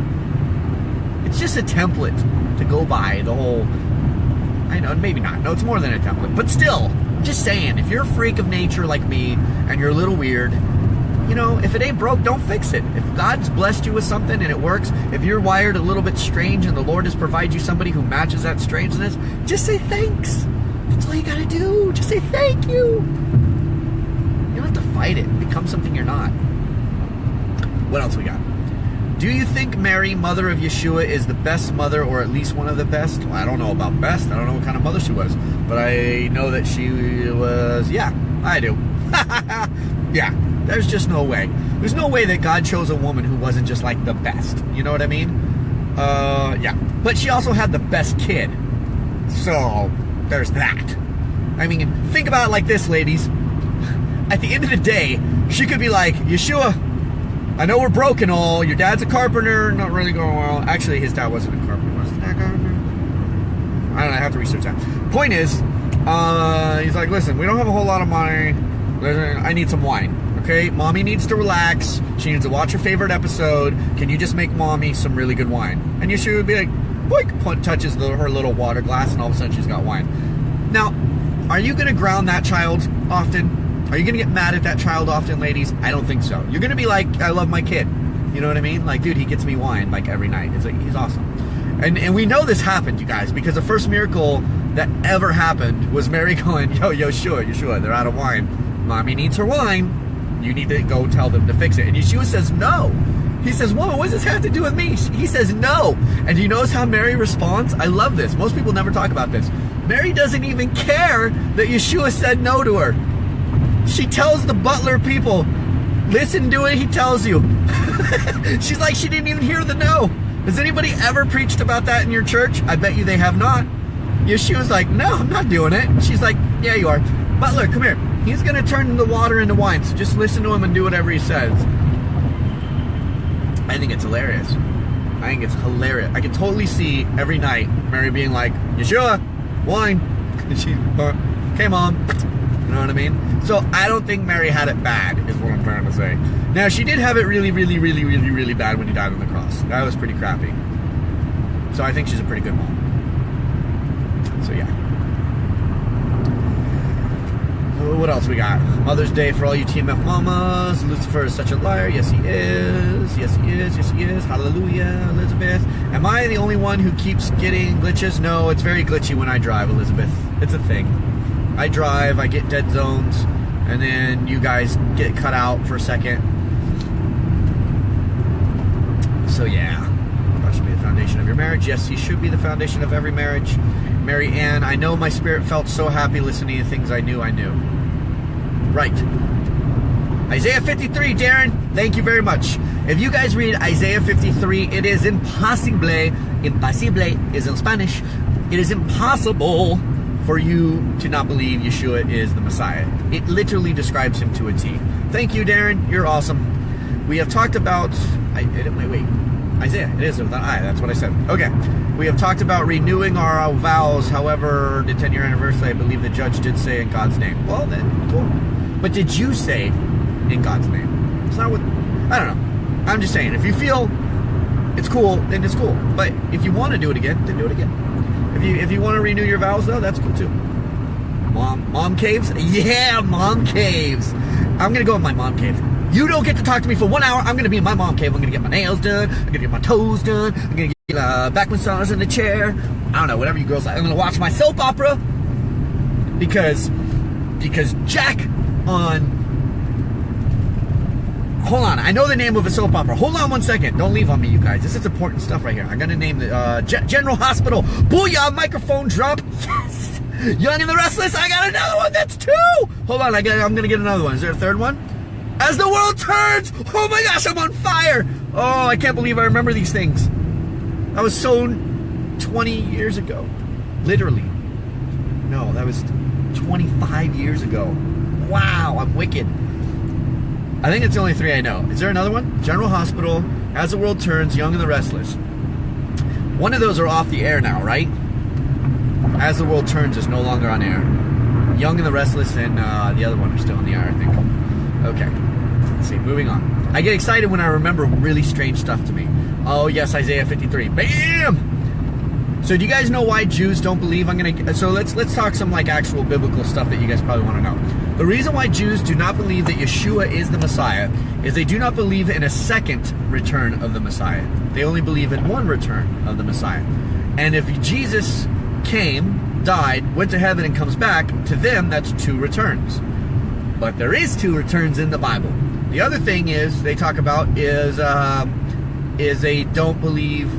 It's just a template to go by the whole... I know, maybe not. No, it's more than a template. But still, just saying, if you're a freak of nature like me, and you're a little weird, you know, if it ain't broke, don't fix it. If God's blessed you with something and it works, if you're wired a little bit strange and the Lord has provided you somebody who matches that strangeness, just say thanks. That's all you gotta do. Just say thank you. You don't have to fight it and become something you're not. What else we got? Do you think Mary, mother of Yeshua, is the best mother, or at least one of the best? Well, I don't know about best. I don't know what kind of mother she was. But I know that she was... Yeah, I do. Yeah, there's just no way. There's no way that God chose a woman who wasn't just like the best. You know what I mean? Yeah. But she also had the best kid. So, there's that. I mean, think about it like this, ladies. At the end of the day, she could be like, Yeshua... I know we're broke and all. Your dad's a carpenter. Not really going well. Actually, his dad wasn't a carpenter. Was his dad a carpenter? I don't know. I have to research that. Point is, he's like, listen, we don't have a whole lot of money. Listen, I need some wine. Okay? Mommy needs to relax. She needs to watch her favorite episode. Can you just make mommy some really good wine? And Yeshua would be like, boink, touches her little water glass, and all of a sudden she's got wine. Now, are you going to ground that child often? Are you going to get mad at that child often, ladies? I don't think so. You're going to be like, I love my kid. You know what I mean? Like, dude, he gets me wine, like, every night. It's like, he's awesome. And we know this happened, you guys, because the first miracle that ever happened was Mary going, Yeshua, they're out of wine. Mommy needs her wine. You need to go tell them to fix it. And Yeshua says, no. He says, woman, what does this have to do with me? He says, no. And do you notice how Mary responds? I love this. Most people never talk about this. Mary doesn't even care that Yeshua said no to her. She tells the butler people, listen to what he tells you. She's like, she didn't even hear the no. Has anybody ever preached about that in your church? I bet you they have not. Yeshua's like, no, I'm not doing it. She's like, yeah, you are. Butler, come here. He's going to turn the water into wine, so just listen to him and do whatever he says. I think it's hilarious. I think it's hilarious. I can totally see every night Mary being like, Yeshua, wine. And she, okay, Mom. You know what I mean? So I don't think Mary had it bad, is what I'm trying to say. Now, she did have it really, really, really, really, really bad when he died on the cross. That was pretty crappy. So I think she's a pretty good mom. So yeah. What else we got? Mother's Day for all you TMF mamas. Lucifer is such a liar. Yes, he is. Yes, he is. Yes, he is. Hallelujah, Elizabeth. Am I the only one who keeps getting glitches? No, it's very glitchy when I drive, Elizabeth. It's a thing. I drive, I get dead zones, and then you guys get cut out for a second. So yeah, that should be the foundation of your marriage. Yes, he should be the foundation of every marriage. Mary Ann, I know my spirit felt so happy listening to things I knew. Right. Isaiah 53, Darren, thank you very much. If you guys read Isaiah 53, it is imposible is in Spanish, it is impossible for you to not believe Yeshua is the Messiah. It literally describes him to a T. Thank you, Darren, you're awesome. We have talked about, wait, Isaiah, it is with an I, that's what I said. Okay, we have talked about renewing our vows. However, the 10-year anniversary, I believe the judge did say in God's name. Well then, cool. But did you say in God's name? It's not what, I don't know. I'm just saying, if you feel it's cool, then it's cool. But if you want to do it again, then do it again. If you want to renew your vows, though, that's cool too. Mom caves? Yeah, mom caves. I'm going to go in my mom cave. You don't get to talk to me for 1 hour. I'm going to be in my mom cave. I'm going to get my nails done. I'm going to get my toes done. I'm going to get back massage in the chair. I don't know, whatever you girls like. I'm going to watch my soap opera. Because Jack on... Hold on, I know the name of a soap opera. Hold on 1 second. Don't leave on me, you guys. This is important stuff right here. I'm going to name the General Hospital. Booyah, microphone drop. Yes! Young and the Restless. I got another one. That's 2. Hold on, I'm going to get another one. Is there a third one? As the World Turns. Oh my gosh, I'm on fire. Oh, I can't believe I remember these things. That was so 20 years ago. Literally. No, that was 25 years ago. Wow, I'm wicked. I think it's the only 3 I know. Is there another one? General Hospital, As the World Turns, Young and the Restless. One of those are off the air now, right? As the World Turns is no longer on air. Young and the Restless and the other one are still on the air, I think. Okay. Let's see, moving on. I get excited when I remember really strange stuff to me. Oh, yes, Isaiah 53. Bam! So do you guys know why Jews don't believe? So let's talk some like actual biblical stuff that you guys probably want to know. The reason why Jews do not believe that Yeshua is the Messiah is they do not believe in a second return of the Messiah. They only believe in one return of the Messiah. And if Jesus came, died, went to heaven and comes back, to them that's 2 returns. But there is 2 returns in the Bible. The other thing is they talk about is they don't believe,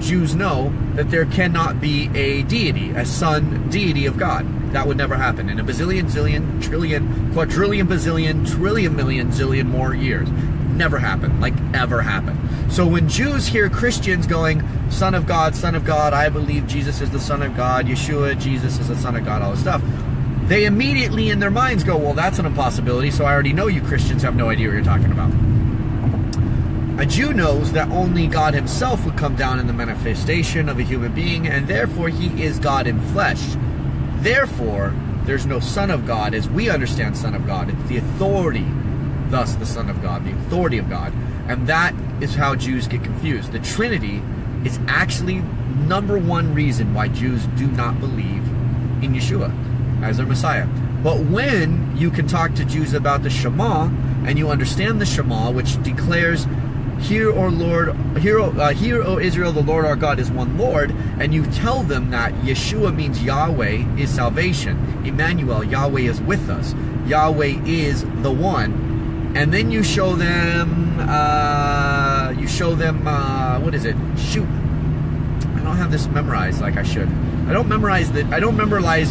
Jews know that there cannot be a deity, a son deity of God. That would never happen in a bazillion, zillion, trillion, quadrillion, bazillion, trillion, million, zillion more years. Never happened, like ever happened. So when Jews hear Christians going, Son of God, I believe Jesus is the Son of God, Yeshua, Jesus is the Son of God, all this stuff, they immediately in their minds go, well, that's an impossibility, so I already know you Christians have no idea what you're talking about. A Jew knows that only God himself would come down in the manifestation of a human being, and therefore he is God in flesh. Therefore, there's no Son of God as we understand Son of God. It's the authority, thus the Son of God, the authority of God. And that is how Jews get confused. The Trinity is actually #1 reason why Jews do not believe in Yeshua as their Messiah. But when you can talk to Jews about the Shema, and you understand the Shema, which declares, Hear, O Israel, the Lord our God is one Lord, and you tell them that Yeshua means Yahweh is salvation. Emmanuel, Yahweh is with us. Yahweh is the one. And then you show them, what is it? Shoot. I don't have this memorized like I should. I don't memorize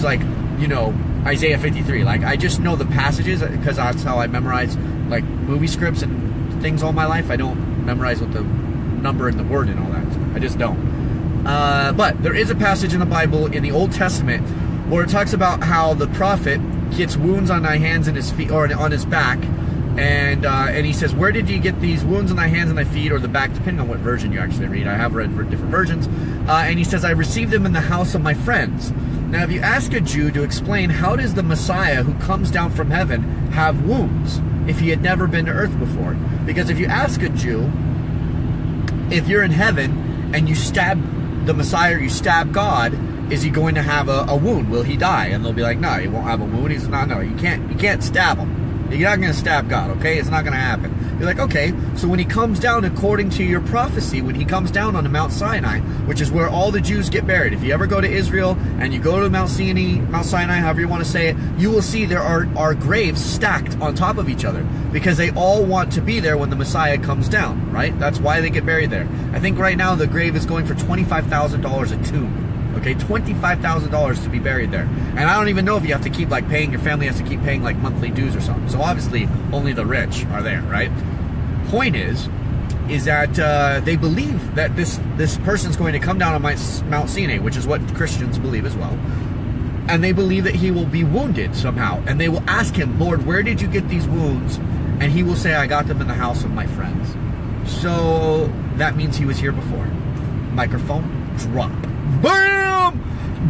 like, you know, Isaiah 53. Like, I just know the passages because that's how I memorize, like, movie scripts and things all my life. I don't memorize what the number and the word and all that. I just don't. But there is a passage in the Bible in the Old Testament where it talks about how the prophet gets wounds on thy hands and his feet, or on his back, and he says, where did you get these wounds on thy hands and thy feet, or the back, depending on what version you actually read. I have read different versions. And he says, I received them in the house of my friends. Now, if you ask a Jew to explain how does the Messiah who comes down from heaven have wounds if he had never been to earth before? Because if you ask a Jew, if you're in heaven and you stab the Messiah or you stab God, is he going to have a wound? Will he die? And they'll be like, no, he won't have a wound. He's not. No, you can't stab him. You're not going to stab God, okay? It's not going to happen. You're like, okay, so when he comes down, according to your prophecy, when he comes down on Mount Sinai, which is where all the Jews get buried. If you ever go to Israel and you go to Mount Sinai, however you want to say it, you will see there are graves stacked on top of each other because they all want to be there when the Messiah comes down, right? That's why they get buried there. I think right now the grave is going for $25,000 a tomb. Okay, $25,000 to be buried there. And I don't even know if you have to keep like paying, your family has to keep paying like monthly dues or something. So obviously only the rich are there, right? Point is that they believe that this person's going to come down on Mount Sinai, which is what Christians believe as well. And they believe that he will be wounded somehow. And they will ask him, Lord, where did you get these wounds? And he will say, I got them in the house of my friends. So that means he was here before. Microphone, drop. Bam!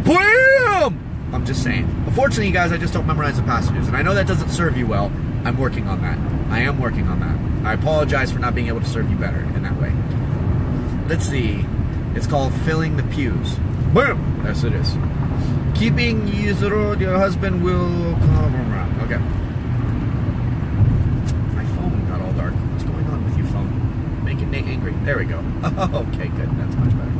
Bam! I'm just saying. Unfortunately, you guys, I just don't memorize the passages. And I know that doesn't serve you well. I'm working on that. I am working on that. I apologize for not being able to serve you better in that way. Let's see. It's called filling the pews. Boom! Yes, it is. Keeping Yisro, your husband will come around. Okay. My phone got all dark. What's going on with you, phone? Making Nate angry. There we go. Okay, good. That's much better.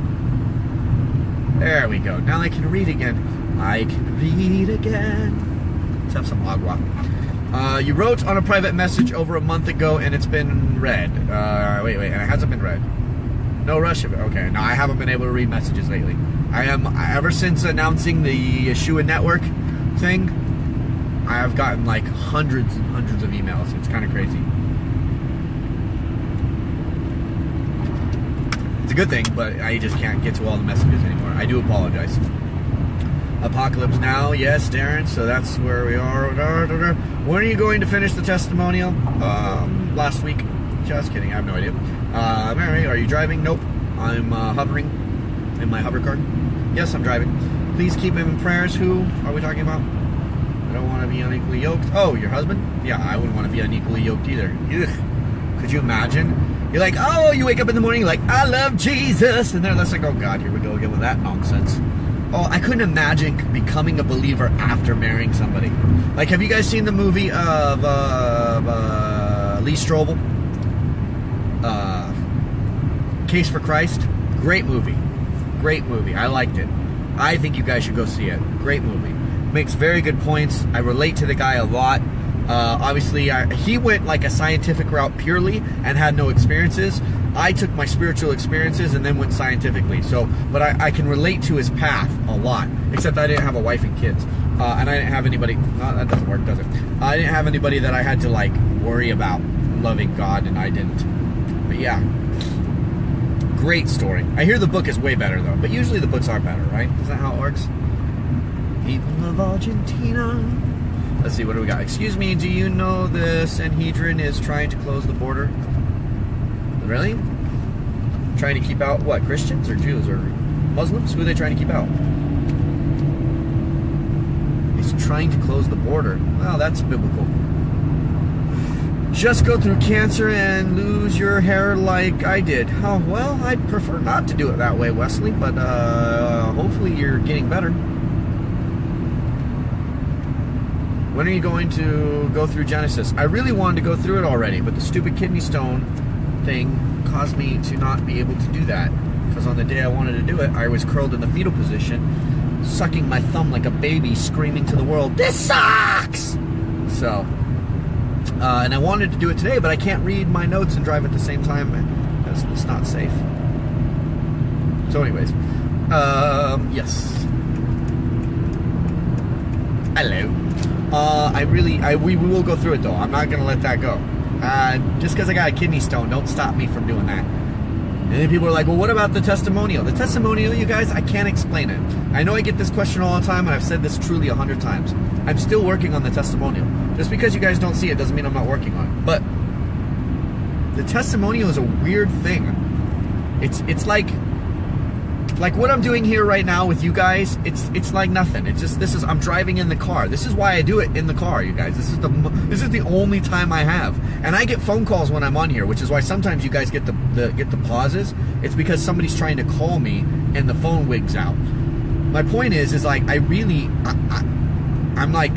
There we go. Now I can read again. I can read again. Let's have some agua. You wrote on a private message over a month ago, and it's been read. Wait, and it hasn't been read. No rush of it. Okay, no, I haven't been able to read messages lately. I am, ever since announcing the Yeshua network thing, I have gotten like hundreds and hundreds of emails. It's kind of crazy. It's a good thing, but I just can't get to all the messages anymore. I do apologize. Apocalypse Now, yes, Darren, so that's where we are. When are you going to finish the testimonial? Last week. Just kidding, I have no idea. Mary, are you driving? Nope. I'm hovering in my hover car. Yes, I'm driving. Please keep him in prayers. Who are we talking about? I don't want to be unequally yoked. Oh, your husband? Yeah, I wouldn't want to be unequally yoked either. Ugh. Could you imagine? You're like, oh, you wake up in the morning, you're like, I love Jesus. And they're just like, oh God, here we go again with that nonsense. Oh, I couldn't imagine becoming a believer after marrying somebody. Like, have you guys seen the movie of Lee Strobel? Case for Christ? Great movie. Great movie. I liked it. I think you guys should go see it. Great movie. Makes very good points. I relate to the guy a lot. Obviously, he went like a scientific route purely and had no experiences. I took my spiritual experiences and then went scientifically. So, but I can relate to his path a lot. Except I didn't have a wife and kids, and I didn't have anybody. That doesn't work, does it? I didn't have anybody that I had to like worry about loving God, and I didn't. But yeah, great story. I hear the book is way better though, but usually the books are better, right? Is that how it works? People of Argentina. Let's see, what do we got? Excuse me, do you know the Sanhedrin is trying to close the border? Really? Trying to keep out, what, Christians or Jews or Muslims? Who are they trying to keep out? He's trying to close the border. Well, that's biblical. Just go through cancer and lose your hair like I did. Oh, well, I'd prefer not to do it that way, Wesley, but hopefully you're getting better. When are you going to go through Genesis? I really wanted to go through it already, but the stupid kidney stone thing caused me to not be able to do that. Because on the day I wanted to do it, I was curled in the fetal position, sucking my thumb like a baby, screaming to the world, "This sucks!" So, and I wanted to do it today, but I can't read my notes and drive at the same time. It's not safe. So anyways, yes. Hello. We will go through it though. I'm not going to let that go. Just because I got a kidney stone, don't stop me from doing that. And then people are like, well, what about the testimonial? The testimonial, you guys, I can't explain it. I know I get this question all the time, and I've said this truly 100 times. I'm still working on the testimonial. Just because you guys don't see it doesn't mean I'm not working on it. But the testimonial is a weird thing. It's like what I'm doing here right now with you guys, it's like nothing. It's just, I'm driving in the car. This is why I do it in the car, you guys. This is the only time I have. And I get phone calls when I'm on here, which is why sometimes you guys get the pauses. It's because somebody's trying to call me and the phone wigs out. My point is like, I'm like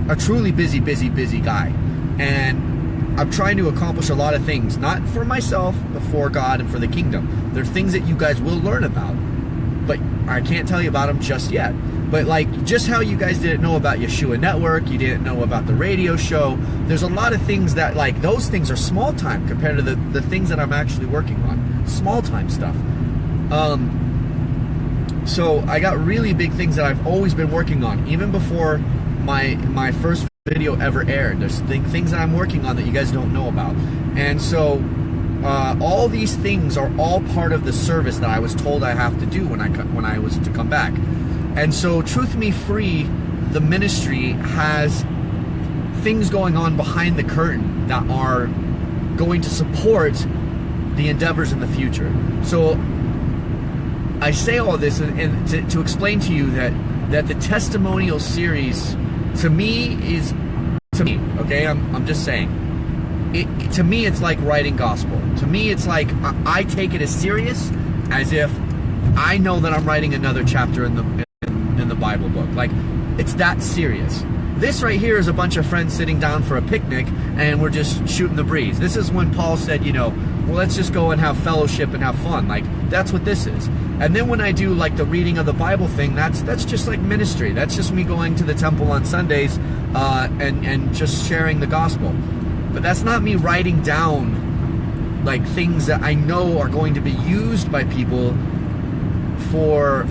a truly busy guy. And I'm trying to accomplish a lot of things, not for myself, but for God and for the kingdom. There are things that you guys will learn about, but I can't tell you about them just yet. But like, just how you guys didn't know about Yeshua Network, you didn't know about the radio show, there's a lot of things that, like, those things are small time compared to the things that I'm actually working on. Small time stuff. So I got really big things that I've always been working on, even before my first video ever aired. There's things that I'm working on that you guys don't know about. And so all these things are all part of the service that I was told I have to do when I was to come back. And so Truth Me Free, the ministry, has things going on behind the curtain that are going to support the endeavors in the future. So I say all this and to explain to you that the testimonial series to me is, okay, I'm just saying, to me it's like writing gospel. To me it's like I take it as serious as if I know that I'm writing another chapter in the Bible book. Like, it's that serious. This right here is a bunch of friends sitting down for a picnic and we're just shooting the breeze. This is when Paul said, well, let's just go and have fellowship and have fun. Like, that's what this is. And then when I do like the reading of the Bible thing, that's just like ministry. That's just me going to the temple on Sundays and just sharing the gospel. But that's not me writing down like things that I know are going to be used by people for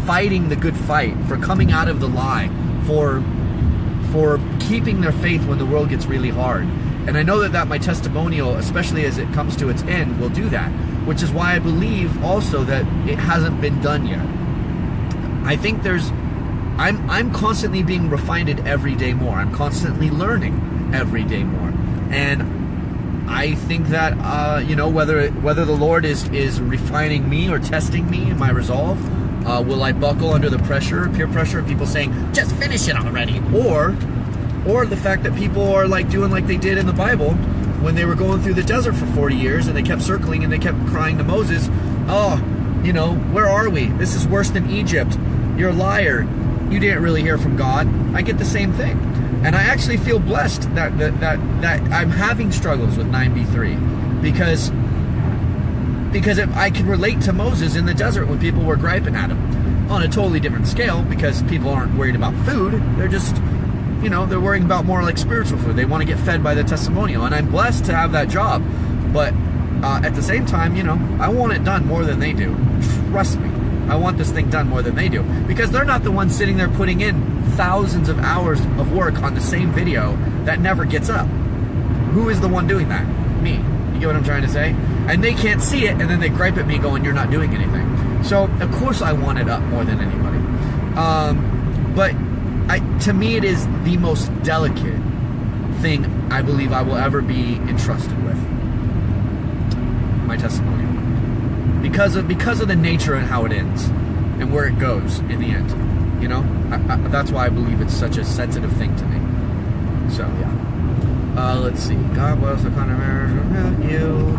fighting the good fight, for coming out of the lie, for keeping their faith when the world gets really hard. And I know that my testimonial, especially as it comes to its end, will do that, which is why I believe also that it hasn't been done yet. I think I'm constantly being refined every day more. I'm constantly learning every day more. And I think that, whether the Lord is refining me or testing me in my resolve, will I buckle under the pressure, peer pressure of people saying, just finish it already? Or the fact that people are like doing like they did in the Bible when they were going through the desert for 40 years and they kept circling and they kept crying to Moses, where are we? This is worse than Egypt. You're a liar. You didn't really hear from God. I get the same thing. And I actually feel blessed that I'm having struggles with 9b3 because I can relate to Moses in the desert when people were griping at him on a totally different scale, because people aren't worried about food. They're just, they're worrying about more like spiritual food. They want to get fed by the testimonial. And I'm blessed to have that job. But at the same time, I want it done more than they do. Trust me. I want this thing done more than they do, because they're not the ones sitting there putting in thousands of hours of work on the same video that never gets up. Who is the one doing that? Me. You get what I'm trying to say? And they can't see it, and then they gripe at me going, you're not doing anything. So, of course I want it up more than anybody. But to me, it is the most delicate thing I believe I will ever be entrusted with. My testimonial. Because of the nature and how it ends, and where it goes in the end. That's why I believe it's such a sensitive thing to me. So, yeah. Let's see. God bless the kind of marriage with you.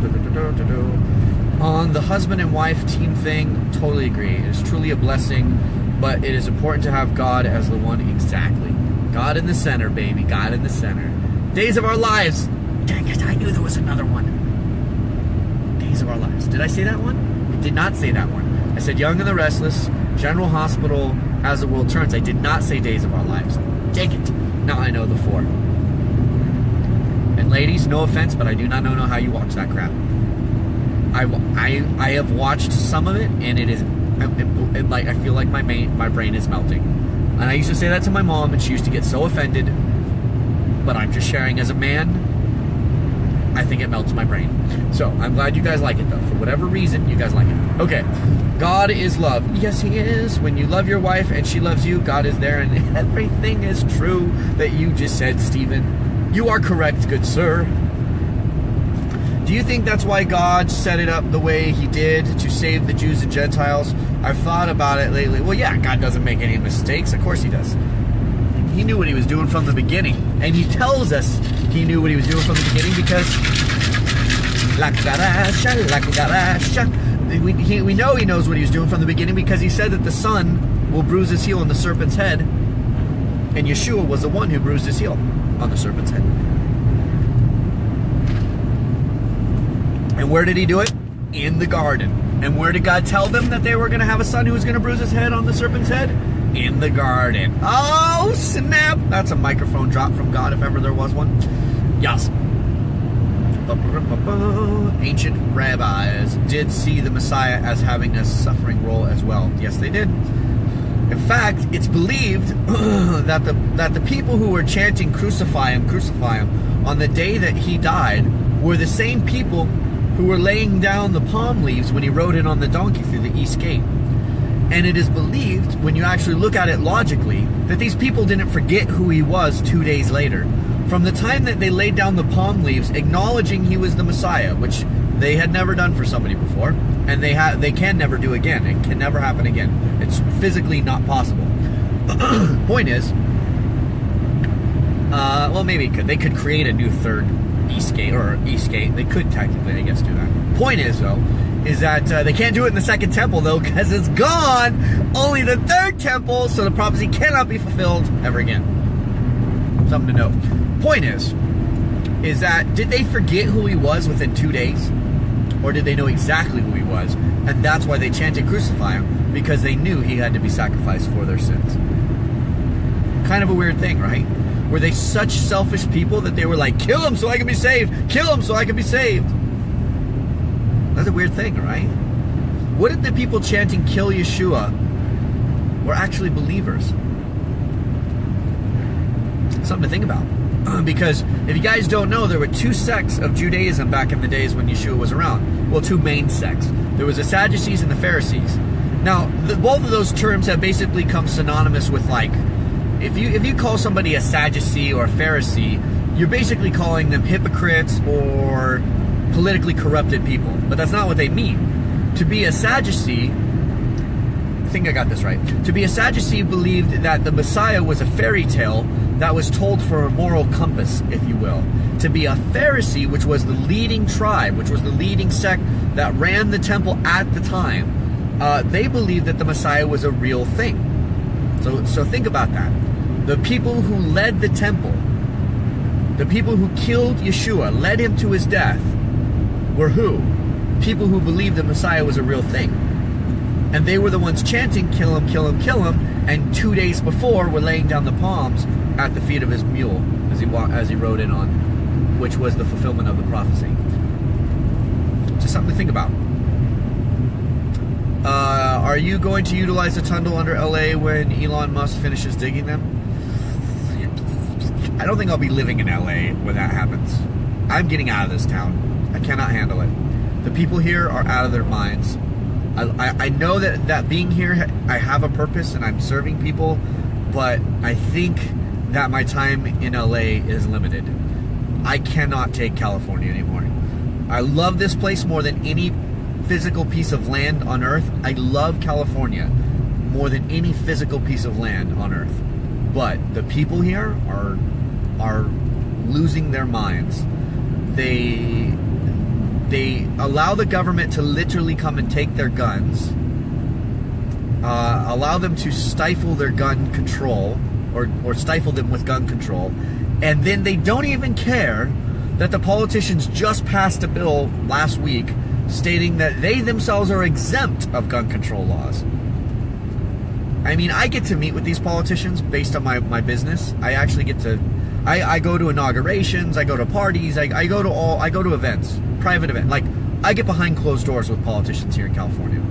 On the husband and wife team thing, totally agree. It is truly a blessing, but it is important to have God as the one. Exactly. God in the center, baby. God in the center. Days of Our Lives. Dang it, I knew there was another one. Days of Our Lives. Did I say that one? I did not say that one. I said Young and the Restless, General Hospital, As the World Turns. I did not say Days of Our Lives. Dang it. Now I know the 4. And ladies, no offense, but I do not know how you watch that crap. I have watched some of it, and it is like I feel like my brain is melting. And I used to say that to my mom, and she used to get so offended. But I'm just sharing as a man. I think it melts my brain. So, I'm glad you guys like it, though. For whatever reason, you guys like it. Okay. God is love. Yes, He is. When you love your wife and she loves you, God is there. And everything is true that you just said, Stephen. You are correct, good sir. Do you think that's why God set it up the way He did to save the Jews and Gentiles? I've thought about it lately. Well, yeah, God doesn't make any mistakes. Of course He does. He knew what He was doing from the beginning. And He tells us He knew what He was doing from the beginning because we know He knows what He was doing from the beginning, because He said that the Son will bruise His heel on the serpent's head, and Yeshua was the one who bruised His heel on the serpent's head. And where did He do it? In the garden. And where did God tell them that they were going to have a son who was going to bruise his head on the serpent's head? In the garden. Oh, snap. That's a microphone drop from God, if ever there was one. Yes. Ancient rabbis did see the Messiah as having a suffering role as well. Yes, they did. In fact, it's believed that the people who were chanting crucify him on the day that he died were the same people who were laying down the palm leaves when he rode in on the donkey through the east gate. And it is believed, when you actually look at it logically, that these people didn't forget who he was 2 days later. From the time that they laid down the palm leaves, acknowledging he was the Messiah, which they had never done for somebody before, and they can never do again. It can never happen again. It's physically not possible. Point is, well, maybe it could. They could create a new third east gate, or east gate. They could technically, I guess, do that. Point is, though, is that they can't do it in the second temple, though, because it's gone. Only the third temple, so the prophecy cannot be fulfilled ever again. Something to note. Point is that did they forget who he was within 2 days? Or did they know exactly who he was? And that's why they chanted crucify him, because they knew he had to be sacrificed for their sins. Kind of a weird thing, right? Were they such selfish people that they were like, kill him so I can be saved, kill him so I can be saved? That's a weird thing, right? What if the people chanting kill Yeshua were actually believers? Something to think about. Because if you guys don't know, there were two sects of Judaism back in the days when Yeshua was around. Well, two main sects. There was the Sadducees and the Pharisees. Now, both of those terms have basically come synonymous with, like, if you call somebody a Sadducee or a Pharisee, you're basically calling them hypocrites or politically corrupted people. But that's not what they mean. To be a Sadducee, I think I got this right. To be a Sadducee believed that the Messiah was a fairy tale that was told for a moral compass, if you will. To be a Pharisee, which was the leading tribe, which was the leading sect that ran the temple at the time, they believed that the Messiah was a real thing. So think about that. The people who led the temple, the people who killed Yeshua, led him to his death, were who? People who believed the Messiah was a real thing. And they were the ones chanting, kill him, kill him, kill him, and 2 days before were laying down the palms at the feet of his mule as he rode in on, which was the fulfillment of the prophecy. Just something to think about. Are you going to utilize the tunnel under LA when Elon Musk finishes digging them? I don't think I'll be living in LA when that happens. I'm getting out of this town. I cannot handle it. The people here are out of their minds. I know that being here, I have a purpose and I'm serving people, but I think that my time in LA is limited. I cannot take California anymore. I love this place more than any physical piece of land on earth. I love California more than any physical piece of land on earth. But the people here are losing their minds. They allow the government to literally come and take their guns, allow them to stifle their gun control, or stifle them with gun control, and then they don't even care that the politicians just passed a bill last week stating that they themselves are exempt of gun control laws. I mean, I get to meet with these politicians based on my business. I actually get to, I go to inaugurations, I go to parties, I go to events, private events. Like, I get behind closed doors with politicians here in California.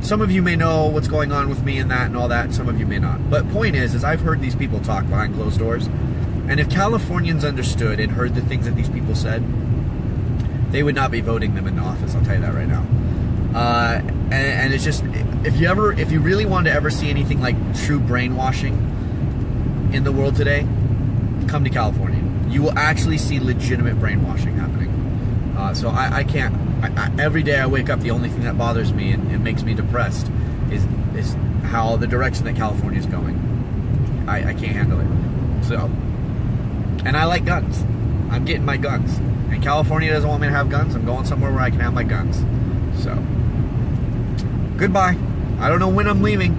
Some of you may know what's going on with me and that and all that, some of you may not. But point is I've heard these people talk behind closed doors, and if Californians understood and heard the things that these people said, they would not be voting them into office, I'll tell you that right now. And it's just, if you really want to ever see anything like true brainwashing in the world today, come to California. You will actually see legitimate brainwashing happening. So I can't, every day I wake up, the only thing that bothers me and makes me depressed is how the direction that California is going. I can't handle it. So, and I like guns. I'm getting my guns. And California doesn't want me to have guns. I'm going somewhere where I can have my guns. So, goodbye. I don't know when I'm leaving,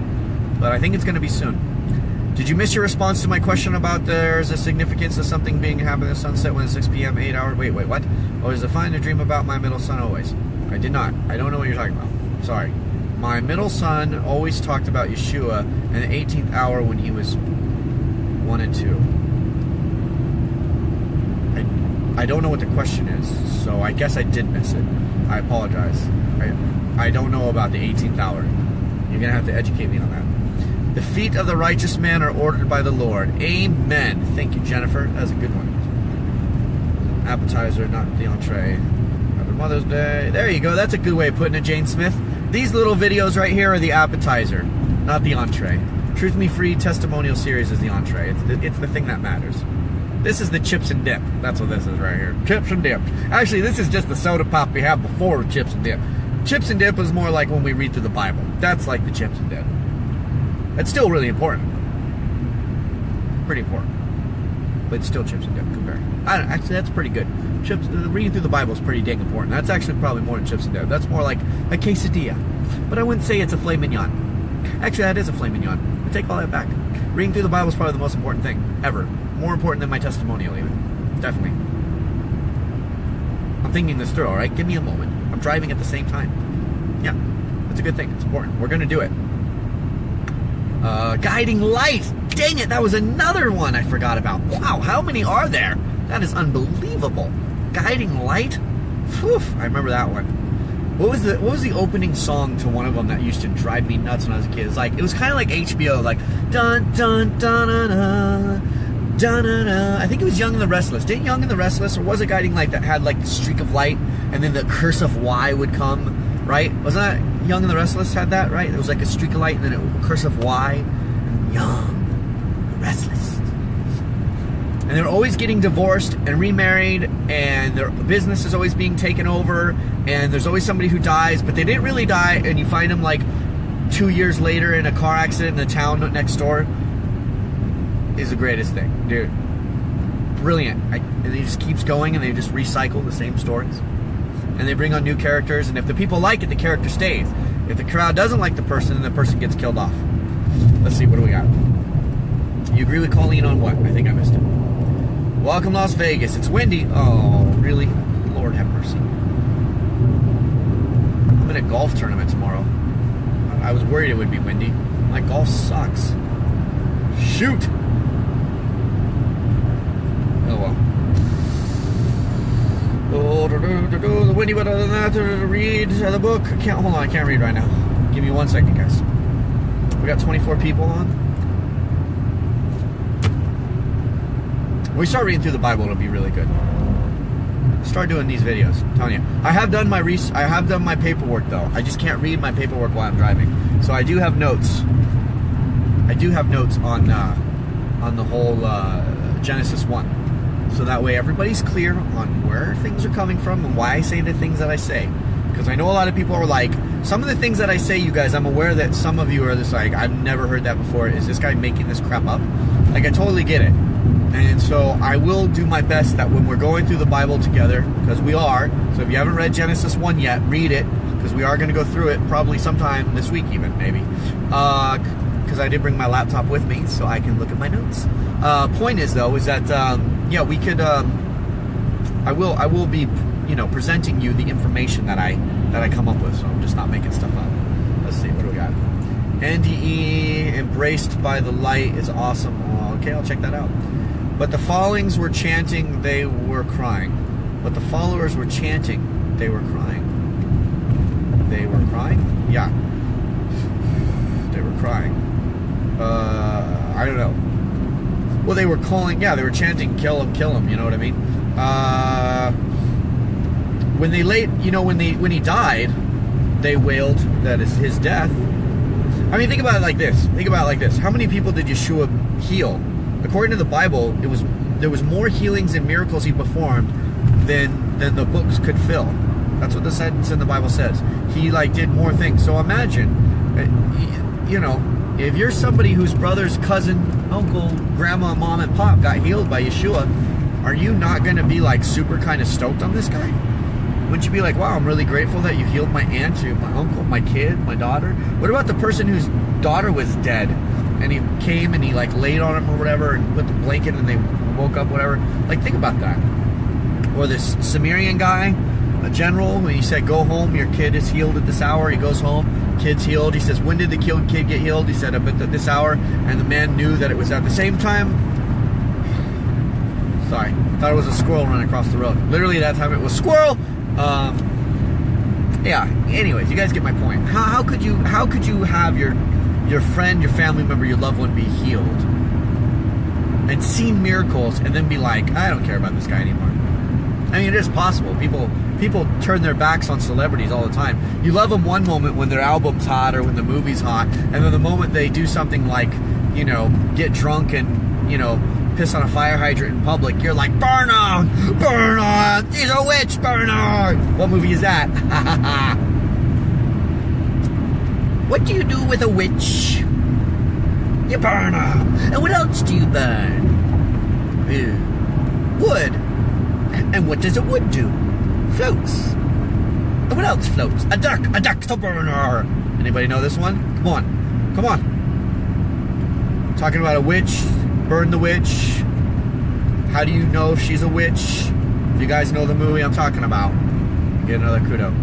but I think it's going to be soon. Did you miss your response to my question about there's a significance of something being happening at sunset when it's 6 p.m., 8 hours? Wait, what? Oh, is it fine to dream about my middle son always? I did not. I don't know what you're talking about. Sorry. My middle son always talked about Yeshua in the 18th hour when he was 1 and 2. I don't know what the question is, so I guess I did miss it. I apologize. I don't know about the 18th hour. You're going to have to educate me on that. The feet of the righteous man are ordered by the Lord. Amen. Thank you, Jennifer. That was a good one. Appetizer, not the entree. Happy Mother's Day. There you go. That's a good way of putting it, Jane Smith. These little videos right here are the appetizer, not the entree. Truth Me Free testimonial series is the entree. It's the thing that matters. This is the chips and dip. That's what this is right here. Chips and dip. Actually, this is just the soda pop we have before chips and dip. Chips and dip is more like when we read through the Bible. That's like the chips and dip. It's still really important. Pretty important. But it's still chips and dip compared. Actually, that's pretty good. Reading through the Bible is pretty dang important. That's actually probably more than chips and dip. That's more like a quesadilla. But I wouldn't say it's a filet mignon. Actually, that is a filet mignon. I take all that back. Reading through the Bible is probably the most important thing ever. More important than my testimonial even. Definitely. I'm thinking this through, alright? Give me a moment. I'm driving at the same time. Yeah. It's a good thing. It's important. We're going to do it. Guiding light. Dang it, that was another one I forgot about. Wow, how many are there? That is unbelievable. Guiding light? Whew, I remember that one. What was the opening song to one of them that used to drive me nuts when I was a kid? It was kind of like HBO, like dun dun dun dun dun dun dun. I think it was Young and the Restless. Didn't Young and the Restless, or was it Guiding Light that had like the streak of light and then the curse of Y would come, right? Wasn't that Young and the Restless had that, right? It was like a streak of light and then a curse of Y, and Young, the Restless. And they're always getting divorced and remarried, and their business is always being taken over, and there's always somebody who dies, but they didn't really die, and you find them like 2 years later in a car accident in the town next door. Is the greatest thing, dude. Brilliant. And it just keeps going, and they just recycle the same stories. And they bring on new characters, and if the people like it, the character stays. If the crowd doesn't like the person, then the person gets killed off. Let's see, what do we got? You agree with Colleen on what? I think I missed it. Welcome, Las Vegas. It's windy. Oh, really? Lord have mercy. I'm in a golf tournament tomorrow. I was worried it would be windy. My golf sucks. Shoot! Oh, well. Oh, the windy, but other than that, to read the book. Hold on, I can't read right now. Give me 1 second, guys. We got 24 people on. When we start reading through the Bible, it'll be really good. Start doing these videos. I'm telling you. I have done my paperwork though. I just can't read my paperwork while I'm driving. So I do have notes. I do have notes on the whole Genesis 1. So that way everybody's clear on where things are coming from and why I say the things that I say. Because I know a lot of people are like, some of the things that I say, you guys, I'm aware that some of you are just like, I've never heard that before. Is this guy making this crap up? Like, I totally get it. And so I will do my best that when we're going through the Bible together, because we are, so if you haven't read Genesis 1 yet, read it, because we are going to go through it probably sometime this week even, maybe. Because I did bring my laptop with me, so I can look at my notes. Point is, though, is that, yeah, we could, I will be, you know, presenting you the information that I come up with, so I'm just not making stuff up. Let's see, what do we got? NDE, embraced by the light, is awesome. Oh, okay, I'll check that out. But the followings were chanting, they were crying. But the followers were chanting, they were crying. They were crying? Yeah. They were crying. I don't know. Well, they were calling, yeah, they were chanting, kill him, you know what I mean? When they laid, you know, when he died, they wailed that is his death. I mean, think about it like this. How many people did Yeshua heal? According to the Bible, there was more healings and miracles he performed than the books could fill. That's what the sentence in the Bible says. He like did more things. So imagine, you know, if you're somebody whose brother's cousin, uncle, grandma, mom, and pop got healed by Yeshua, are you not going to be like super kind of stoked on this guy? Wouldn't you be like, wow, I'm really grateful that you healed my aunt, my uncle, my kid, my daughter? What about the person whose daughter was dead? And he came and he like laid on him or whatever and put the blanket and they woke up, whatever. Like, think about that. Or this Sumerian guy, a general, when he said, go home, your kid is healed at this hour. He goes home, kid's healed. He says, when did the kid get healed? He said, at this hour. And the man knew that it was at the same time. Sorry, thought it was a squirrel running across the road. Literally that time it was squirrel. Yeah. Anyways, you guys get my point. How could you have your friend, your family member, your loved one be healed and seen miracles and then be like, I don't care about this guy anymore? I mean, it is possible. People turn their backs on celebrities all the time. You love them one moment when their album's hot or when the movie's hot, and then the moment they do something like, you know, get drunk and, you know, piss on a fire hydrant in public, you're like, burn her! Burn her! She's a witch! Burn her! What movie is that? What do you do with a witch? You burn her. And what else do you burn? Wood. And what does a wood do? Floats. And what else floats? A duck to burn her. Anybody know this one? Come on. Talking about a witch. Burn the witch. How do you know if she's a witch? If you guys know the movie I'm talking about, get another kudo.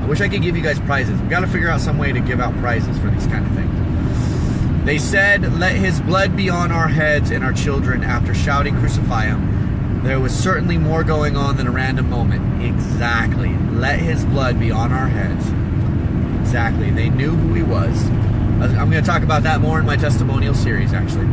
I wish I could give you guys prizes. We got to figure out some way to give out prizes for these kind of things. They said, let his blood be on our heads and our children after shouting, crucify him. There was certainly more going on than a random moment. Exactly. Let his blood be on our heads. Exactly. They knew who he was. I'm going to talk about that more in my testimonial series, actually.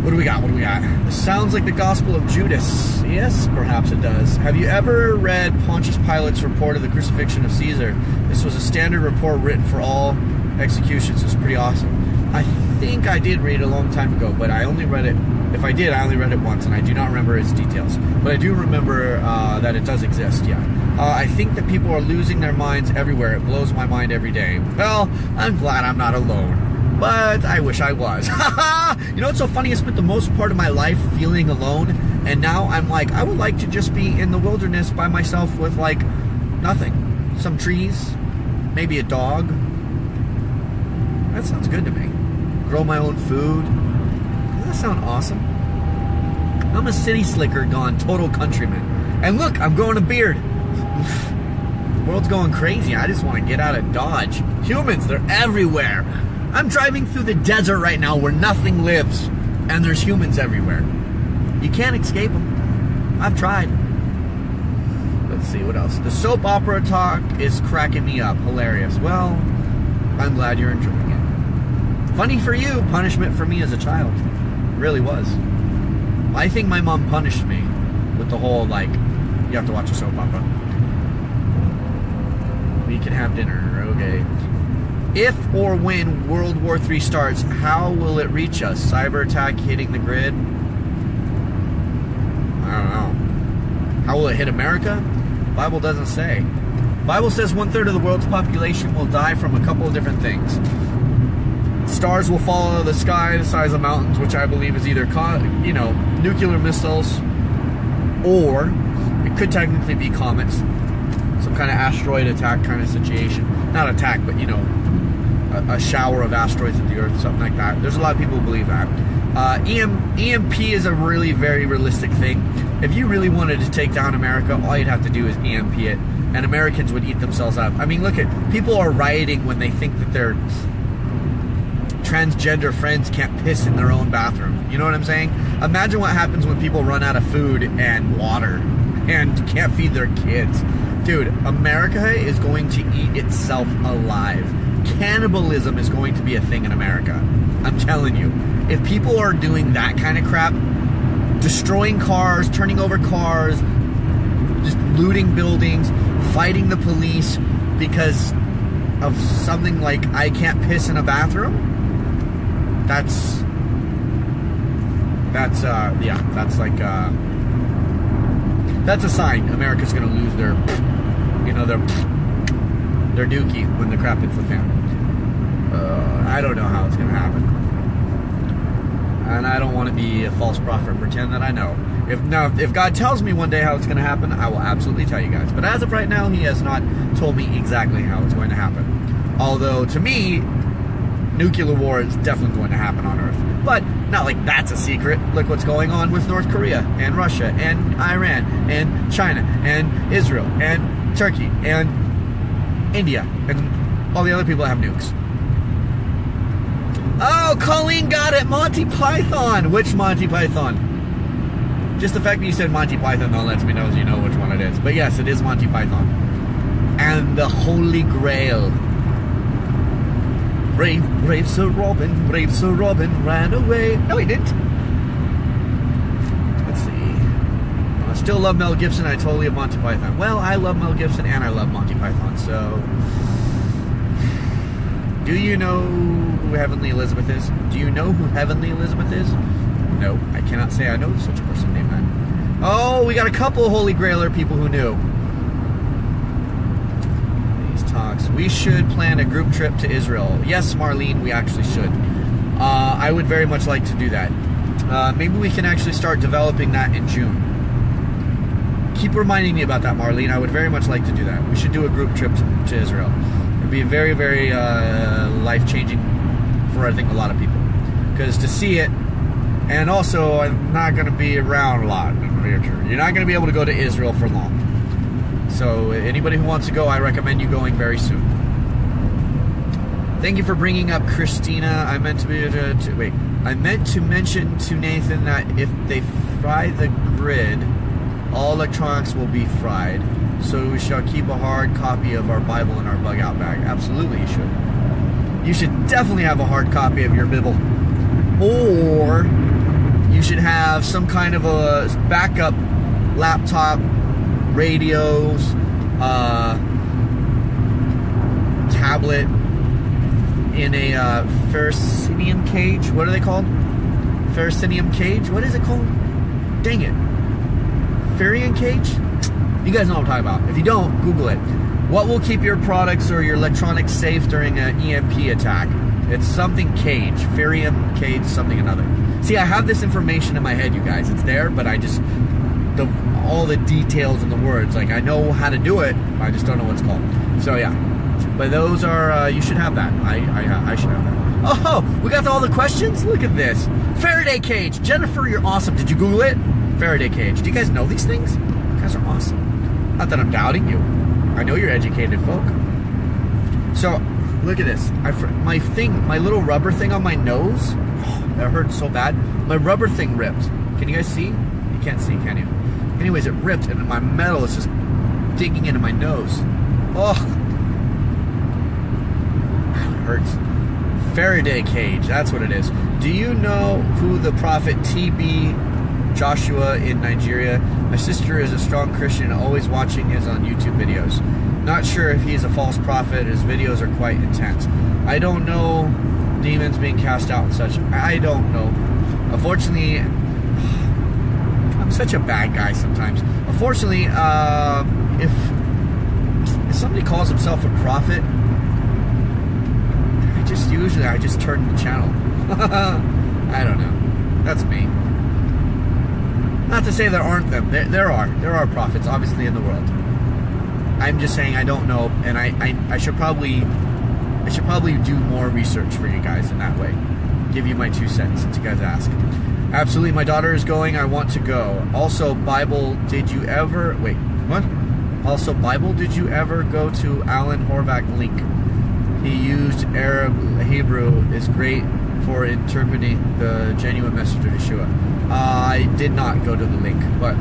What do we got? It sounds like the Gospel of Judas. Yes, perhaps it does. Have you ever read Pontius Pilate's report of the crucifixion of Caesar? This was a standard report written for all executions. It's pretty awesome. I think I did read it a long time ago, but I only read it, if I did, I only read it once, and I do not remember its details. But I do remember that it does exist, yeah. I think that people are losing their minds everywhere. It blows my mind every day. Well, I'm glad I'm not alone. But I wish I was. You know what's so funny? I spent the most part of my life feeling alone, and now I'm like, I would like to just be in the wilderness by myself with, like, nothing. Some trees, maybe a dog. That sounds good to me. Grow my own food. Doesn't that sound awesome? I'm a city slicker gone total countryman. And look, I'm growing a beard. The world's going crazy. I just want to get out of Dodge. Humans, they're everywhere. I'm driving through the desert right now where nothing lives, and there's humans everywhere. You can't escape them. I've tried. Let's see, what else? The soap opera talk is cracking me up. Hilarious. Well, I'm glad you're enjoying it. Funny for you, punishment for me as a child. It really was. I think my mom punished me with the whole, like, you have to watch a soap opera. We can have dinner, okay? If or when World War III starts, how will it reach us? Cyber attack hitting the grid? I don't know. How will it hit America? Bible doesn't say. Bible says 1/3 of the world's population will die from a couple of different things. Stars will fall out of the sky the size of mountains, which I believe is either, nuclear missiles, or it could technically be comets. Some kind of asteroid attack kind of situation. Not attack, but, a shower of asteroids at the Earth, something like that. There's a lot of people who believe that. EMP is a really very realistic thing. If you really wanted to take down America, all you'd have to do is EMP it, and Americans would eat themselves up. I mean, look at, people are rioting when they think that their transgender friends can't piss in their own bathroom. You know what I'm saying? Imagine what happens when people run out of food and water and can't feed their kids. Dude, America is going to eat itself alive. Cannibalism is going to be a thing in America. I'm telling you. If people are doing that kind of crap, destroying cars, turning over cars, just looting buildings, fighting the police because of something like, I can't piss in a bathroom, that's a sign America's going to lose their dookie when the crap hits the fan. I don't know how it's going to happen. And I don't want to be a false prophet and pretend that I know. If God tells me one day how it's going to happen, I will absolutely tell you guys. But as of right now, He has not told me exactly how it's going to happen. Although, to me, nuclear war is definitely going to happen on Earth. But not like that's a secret. Look what's going on with North Korea and Russia and Iran and China and Israel and Turkey and India and all the other people that have nukes. Oh, Colleen got it. Monty Python. Which Monty Python? Just the fact that you said Monty Python, though, lets me know you know which one it is. But yes, it is Monty Python. And the Holy Grail. Brave Sir Robin ran away. No, he didn't. Let's see. I still love Mel Gibson. I totally love Monty Python. Well, I love Mel Gibson and I love Monty Python. So, do you know who Heavenly Elizabeth is? Do you know who Heavenly Elizabeth is? No, I cannot say I know such a person named that. Oh, we got a couple Holy Grailer people who knew. These talks. We should plan a group trip to Israel. Yes, Marlene, we actually should. I would very much like to do that. Maybe we can actually start developing that in June. Keep reminding me about that, Marlene. I would very much like to do that. We should do a group trip to Israel. It'd be very, very life-changing for, I think, a lot of people. Because to see it, and also I'm not going to be around a lot in the future. You're not going to be able to go to Israel for long. So anybody who wants to go, I recommend you going very soon. Thank you for bringing up Christina. I meant to mention to Nathan that if they fry the grid, all electronics will be fried. So we shall keep a hard copy of our Bible in our bug out bag. Absolutely, you should. You should definitely have a hard copy of your Bible. Or you should have some kind of a backup laptop, radios, tablet in a ferrocenium cage. What are they called? Ferrocenium cage? What is it called? Dang it. Ferrian cage? You guys know what I'm talking about. If you don't, Google it. What will keep your products or your electronics safe during an EMP attack? It's something cage. Ferrium cage, something another. See, I have this information in my head, you guys. It's there, but I just... all the details and the words. Like, I know how to do it, I just don't know what it's called. So, yeah. But those are... you should have that. I should have that. Oh, we got all the questions? Look at this. Faraday cage. Jennifer, you're awesome. Did you Google it? Faraday cage. Do you guys know these things? You guys are awesome. Not that I'm doubting you. I know you're educated folk. So, look at this. My little rubber thing on my nose, that hurts so bad. My rubber thing ripped. Can you guys see? You can't see, can you? Anyways, it ripped, and my metal is just digging into my nose. Oh, it hurts. Faraday cage, that's what it is. Do you know who the prophet T.B. Joshua in Nigeria? My sister is a strong Christian, always watching his on YouTube videos. Not sure if he's a false prophet. His videos are quite intense. I don't know demons being cast out and such. I don't know. Unfortunately, I'm such a bad guy sometimes. Unfortunately, if somebody calls himself a prophet, I just turn the channel. I don't know. That's me. Not to say there aren't them. There are prophets, obviously, in the world. I'm just saying I don't know, and I should probably do more research for you guys in that way. Give you my 2 cents since you guys ask. Absolutely, my daughter is going. I want to go. Also, Bible, did you ever... Wait, what? Also, Bible, did you ever go to Alan Horvath link? He used Arab, Hebrew is great for interpreting the genuine message of Yeshua. I did not go to the link, but...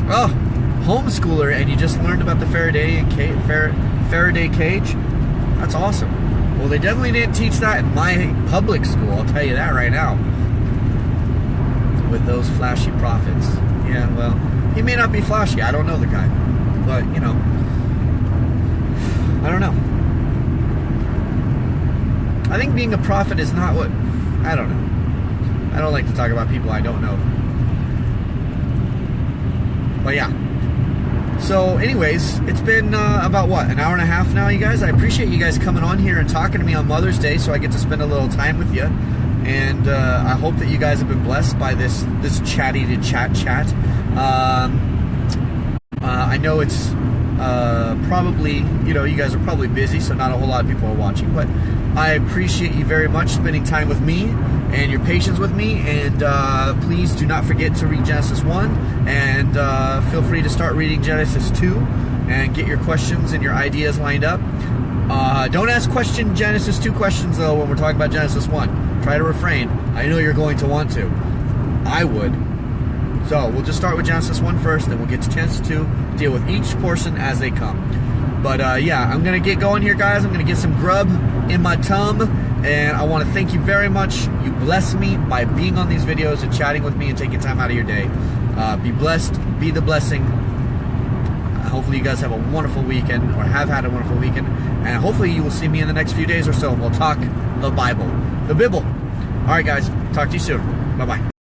Oh, homeschooler, and you just learned about the Faraday cage? That's awesome. Well, they definitely didn't teach that in my public school, I'll tell you that right now. With those flashy prophets. Yeah, well, he may not be flashy. I don't know the guy. But, you know, I don't know. I think being a prophet is not what... I don't know. I don't like to talk about people I don't know. But yeah. So anyways, it's been about what, an hour and a half now, you guys. I appreciate you guys coming on here and talking to me on Mother's Day, so I get to spend a little time with you. And I hope that you guys have been blessed by this chatty to chat. I know it's probably, you know, you guys are probably busy, so not a whole lot of people are watching, but I appreciate you very much spending time with me and your patience with me, and please do not forget to read Genesis 1, and feel free to start reading Genesis 2 and get your questions and your ideas lined up. Don't ask Genesis 2 questions, though, when we're talking about Genesis 1. Try to refrain. I know you're going to want to. I would. So, we'll just start with Genesis 1 first, then we'll get to Genesis 2, deal with each portion as they come. But, yeah, I'm going to get going here, guys. I'm going to get some grub in my tum, and I want to thank you very much. You bless me by being on these videos and chatting with me and taking time out of your day. Be blessed. Be the blessing. Hopefully you guys have a wonderful weekend, or have had a wonderful weekend, and hopefully you will see me in the next few days or so, and we'll talk the Bible. The Bible. All right, guys. Talk to you soon. Bye-bye.